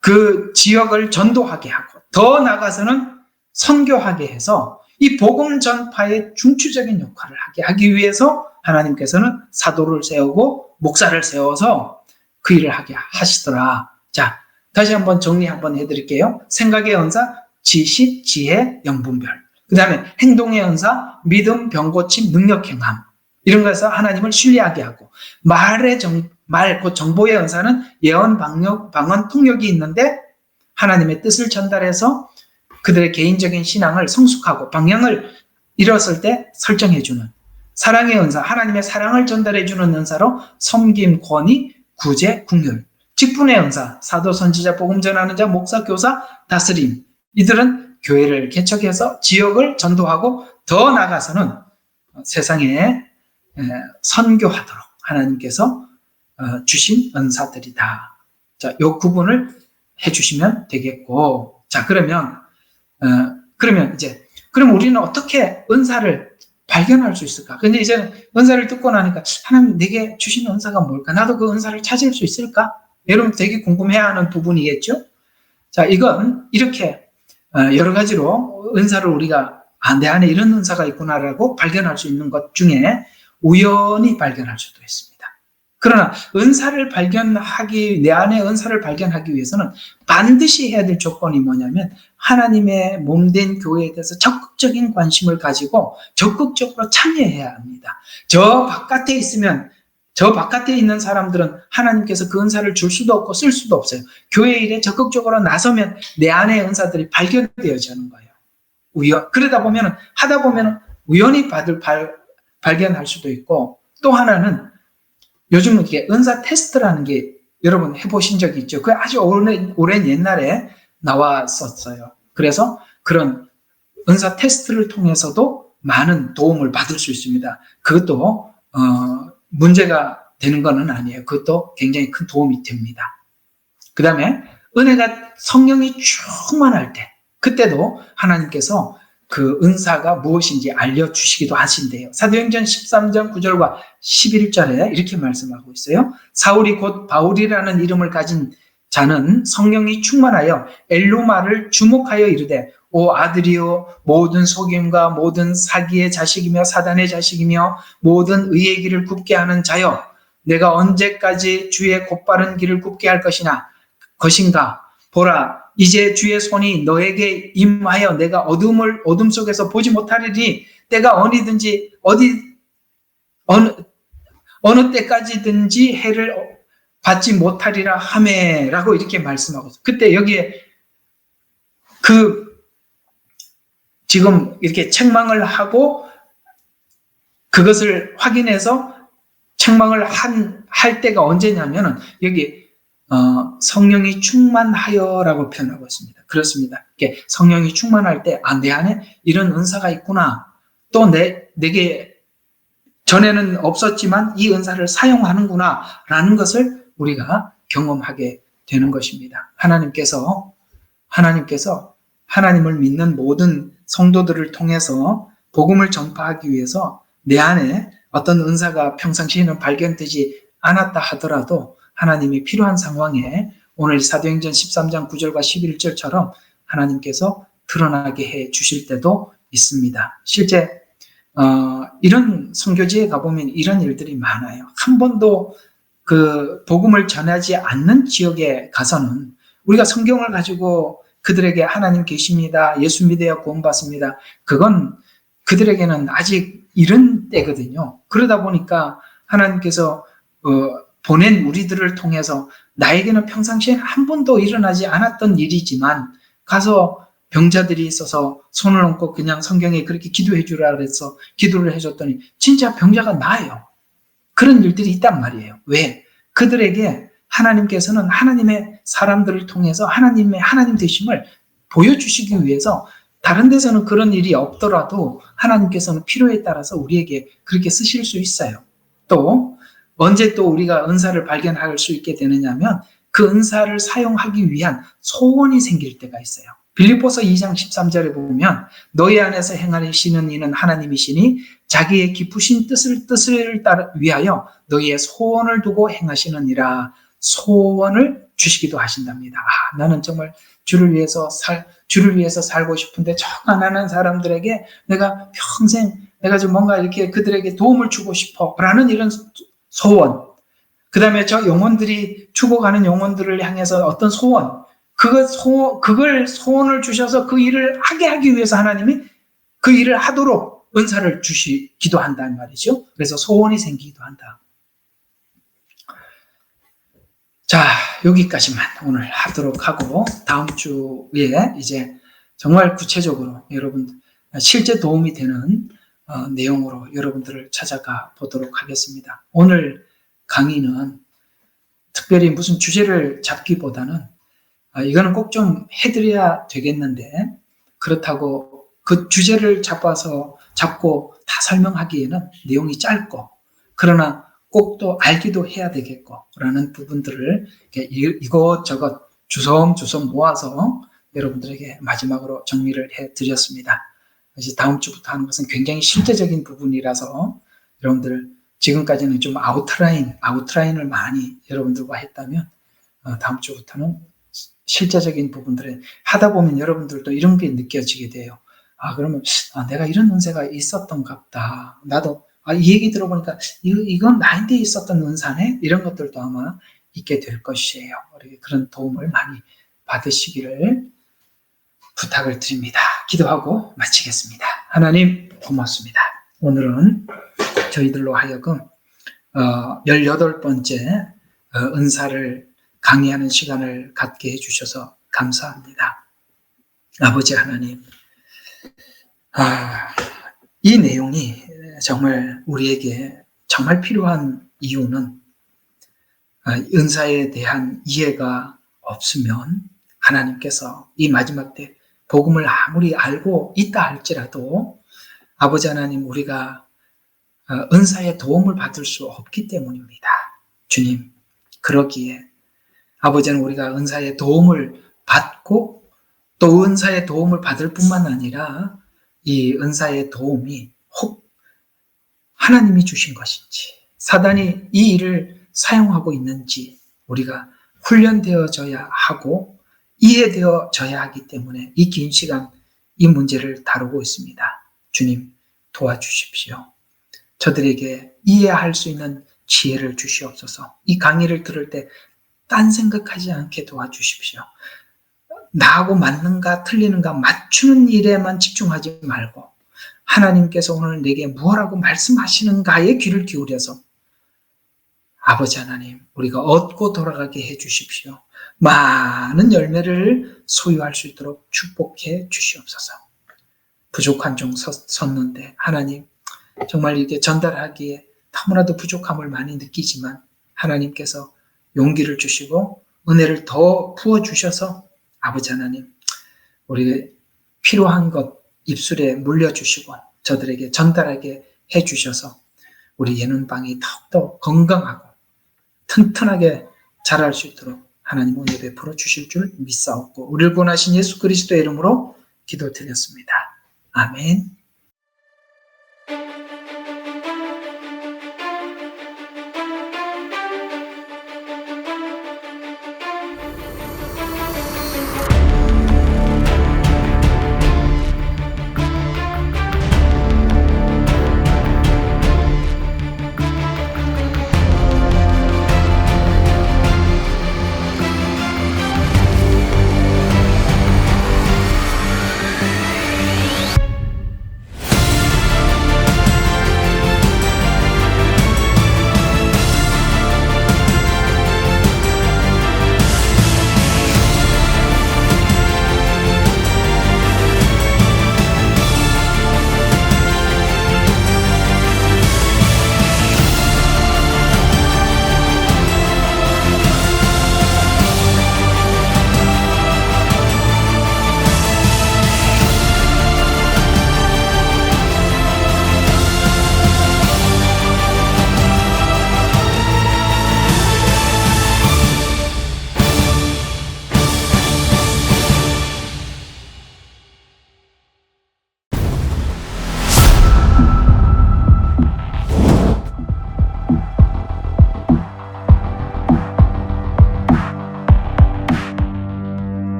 그 지역을 전도하게 하고, 더 나아가서는 선교하게 해서 이 복음 전파의 중추적인 역할을 하기 위해서 하나님께서는 사도를 세우고 목사를 세워서 그 일을 하게 하시더라. 자, 다시 한번 정리 한번 해드릴게요. 생각의 은사, 지식, 지혜, 영분별. 그 다음에 행동의 은사, 믿음, 병고침, 능력 행함. 이런 것에서 하나님을 신뢰하게 하고, 곧 정보의 은사는 예언, 방언, 통역이 있는데 하나님의 뜻을 전달해서 그들의 개인적인 신앙을 성숙하고 방향을 잃었을 때 설정해주는, 사랑의 은사, 하나님의 사랑을 전달해주는 은사로 섬김, 권위, 구제, 국률. 직분의 은사, 사도, 선지자, 복음 전하는 자, 목사, 교사, 다스림. 이들은 교회를 개척해서 지역을 전도하고 더 나아가서는 세상에 선교하도록 하나님께서 주신 은사들이다. 자, 요 구분을 해주시면 되겠고, 자, 그러면 우리는 어떻게 은사를 발견할 수 있을까? 근데 이제 은사를 듣고 나니까 하나님 내게 주신 은사가 뭘까? 나도 그 은사를 찾을 수 있을까? 여러분 되게 궁금해하는 부분이겠죠? 자, 이건 이렇게 여러 가지로 은사를 우리가 내 안에 이런 은사가 있구나라고 발견할 수 있는 것 중에 우연히 발견할 수도 있습니다. 그러나 내 안에 은사를 발견하기 위해서는 반드시 해야 될 조건이 뭐냐면 하나님의 몸된 교회에 대해서 적극적인 관심을 가지고 적극적으로 참여해야 합니다. 저 바깥에 있는 사람들은 하나님께서 그 은사를 줄 수도 없고 쓸 수도 없어요. 교회 일에 적극적으로 나서면 내 안의 은사들이 발견되어지는 거예요. 그러다 보면 하다 보면 우연히 발견할 수도 있고, 또 하나는 요즘은 이게 은사 테스트라는 게 여러분 해보신 적이 있죠. 그 아주 오랜 옛날에 나왔었어요. 그래서 그런 은사 테스트를 통해서도 많은 도움을 받을 수 있습니다. 그것도 문제가 되는 것은 아니에요. 그것도 굉장히 큰 도움이 됩니다. 그 다음에 은혜가 성령이 충만할 때, 그때도 하나님께서 그 은사가 무엇인지 알려주시기도 하신대요. 사도행전 13장 9절과 11절에 이렇게 말씀하고 있어요. 사울이 곧 바울이라는 이름을 가진 자는 성령이 충만하여 엘루마를 주목하여 이르되, 오 아들이여, 모든 속임과 모든 사기의 자식이며 사단의 자식이며 모든 의의 길을 굽게 하는 자여, 내가 언제까지 주의 곧바른 길을 굽게 할 것인가? 보라, 이제 주의 손이 너에게 임하여 내가 어둠 속에서 보지 못하리니 때가 어느 때까지든지 해를 받지 못하리라 하매라고 이렇게 말씀하고 있어요. 그때 여기에 지금 이렇게 책망을 하고 그것을 확인해서 책망을 할 때가 언제냐면은 여기 성령이 충만하여라고 표현하고 있습니다. 그렇습니다. 이렇게 성령이 충만할 때, 내 안에 이런 은사가 있구나. 또 내게 전에는 없었지만 이 은사를 사용하는구나. 라는 것을 우리가 경험하게 되는 것입니다. 하나님께서 하나님을 믿는 모든 성도들을 통해서 복음을 전파하기 위해서 내 안에 어떤 은사가 평상시에는 발견되지 않았다 하더라도 하나님이 필요한 상황에 오늘 사도행전 13장 9절과 11절처럼 하나님께서 드러나게 해 주실 때도 있습니다. 실제 이런 선교지에 가보면 이런 일들이 많아요. 한 번도 그 복음을 전하지 않는 지역에 가서는 우리가 성경을 가지고 그들에게 하나님 계십니다, 예수 믿어야 구원받습니다, 그건 그들에게는 아직 이른 때거든요. 그러다 보니까 하나님께서 보낸 우리들을 통해서 나에게는 평상시에 한 번도 일어나지 않았던 일이지만 가서 병자들이 있어서 손을 얹고 그냥 성경에 그렇게 기도해 주라 그래서 기도를 해줬더니 진짜 병자가 나아요. 그런 일들이 있단 말이에요. 왜? 그들에게 하나님께서는 하나님의 사람들을 통해서 하나님 되심을 보여주시기 위해서 다른 데서는 그런 일이 없더라도 하나님께서는 필요에 따라서 우리에게 그렇게 쓰실 수 있어요. 또 언제 또 우리가 은사를 발견할 수 있게 되느냐면 그 은사를 사용하기 위한 소원이 생길 때가 있어요. 빌립보서 2장 13절에 보면 너희 안에서 행하시는 이는 하나님이시니 자기의 기쁘신 뜻을 위하여 너희의 소원을 두고 행하시느니라. 소원을 주시기도 하신답니다. 나는 정말 주를 위해서 살고 싶은데 정 가난한 사람들에게 내가 평생 내가 좀 뭔가 이렇게 그들에게 도움을 주고 싶어 라는 이런 소원, 그 다음에 저 영혼들이 죽어가는 영혼들을 향해서 어떤 소원, 그걸 소원을 주셔서 그 일을 하기 위해서 하나님이 그 일을 하도록 은사를 주시기도 한다는 말이죠. 그래서 소원이 생기기도 한다. 자, 여기까지만 오늘 하도록 하고 다음 주에 이제 정말 구체적으로 여러분 실제 도움이 되는 내용으로 여러분들을 찾아가 보도록 하겠습니다. 오늘 강의는 특별히 무슨 주제를 잡기보다는 이거는 꼭 좀 해드려야 되겠는데 그렇다고 그 주제를 잡고 다 설명하기에는 내용이 짧고 그러나 꼭 또 알기도 해야 되겠고 라는 부분들을 이것저것 주섬주섬 모아서 여러분들에게 마지막으로 정리를 해드렸습니다. 이제 다음 주부터 하는 것은 굉장히 실제적인 부분이라서 여러분들 지금까지는 좀 아웃라인을 많이 여러분들과 했다면 다음 주부터는 실제적인 부분들을 하다 보면 여러분들도 이런 게 느껴지게 돼요. 그러면 내가 이런 은사가 있었던가 보다. 나도 이 얘기 들어보니까 이건 나한테 있었던 은사네? 이런 것들도 아마 있게 될 것이에요. 그런 도움을 많이 받으시기를 부탁을 드립니다. 기도하고 마치겠습니다. 하나님 고맙습니다. 오늘은 저희들로 하여금 18번째 은사를 강의하는 시간을 갖게 해주셔서 감사합니다. 아버지 하나님, 이 내용이 정말 우리에게 정말 필요한 이유는 은사에 대한 이해가 없으면 하나님께서 이 마지막 때 복음을 아무리 알고 있다 할지라도 아버지 하나님 우리가 은사의 도움을 받을 수 없기 때문입니다. 주님, 그러기에 아버지는 우리가 은사의 도움을 받고 또 은사의 도움을 받을 뿐만 아니라 이 은사의 도움이 혹 하나님이 주신 것인지 사단이 이 일을 사용하고 있는지 우리가 훈련되어져야 하고 이해되어져야 하기 때문에 이 긴 시간 이 문제를 다루고 있습니다. 주님 도와주십시오. 저들에게 이해할 수 있는 지혜를 주시옵소서. 이 강의를 들을 때 딴 생각하지 않게 도와주십시오. 나하고 맞는가 틀리는가 맞추는 일에만 집중하지 말고 하나님께서 오늘 내게 무엇라고 말씀하시는가에 귀를 기울여서 아버지 하나님 우리가 얻고 돌아가게 해주십시오. 많은 열매를 소유할 수 있도록 축복해 주시옵소서. 부족한 종 섰는데 하나님 정말 이렇게 전달하기에 너무나도 부족함을 많이 느끼지만 하나님께서 용기를 주시고 은혜를 더 부어주셔서 아버지 하나님 우리 필요한 것 입술에 물려주시고 저들에게 전달하게 해주셔서 우리 예능방이 더욱더 건강하고 튼튼하게 자랄 수 있도록 하나님 은혜 베풀어 주실 줄 믿사옵고 우리를 구원하신 예수 그리스도의 이름으로 기도드렸습니다. 아멘.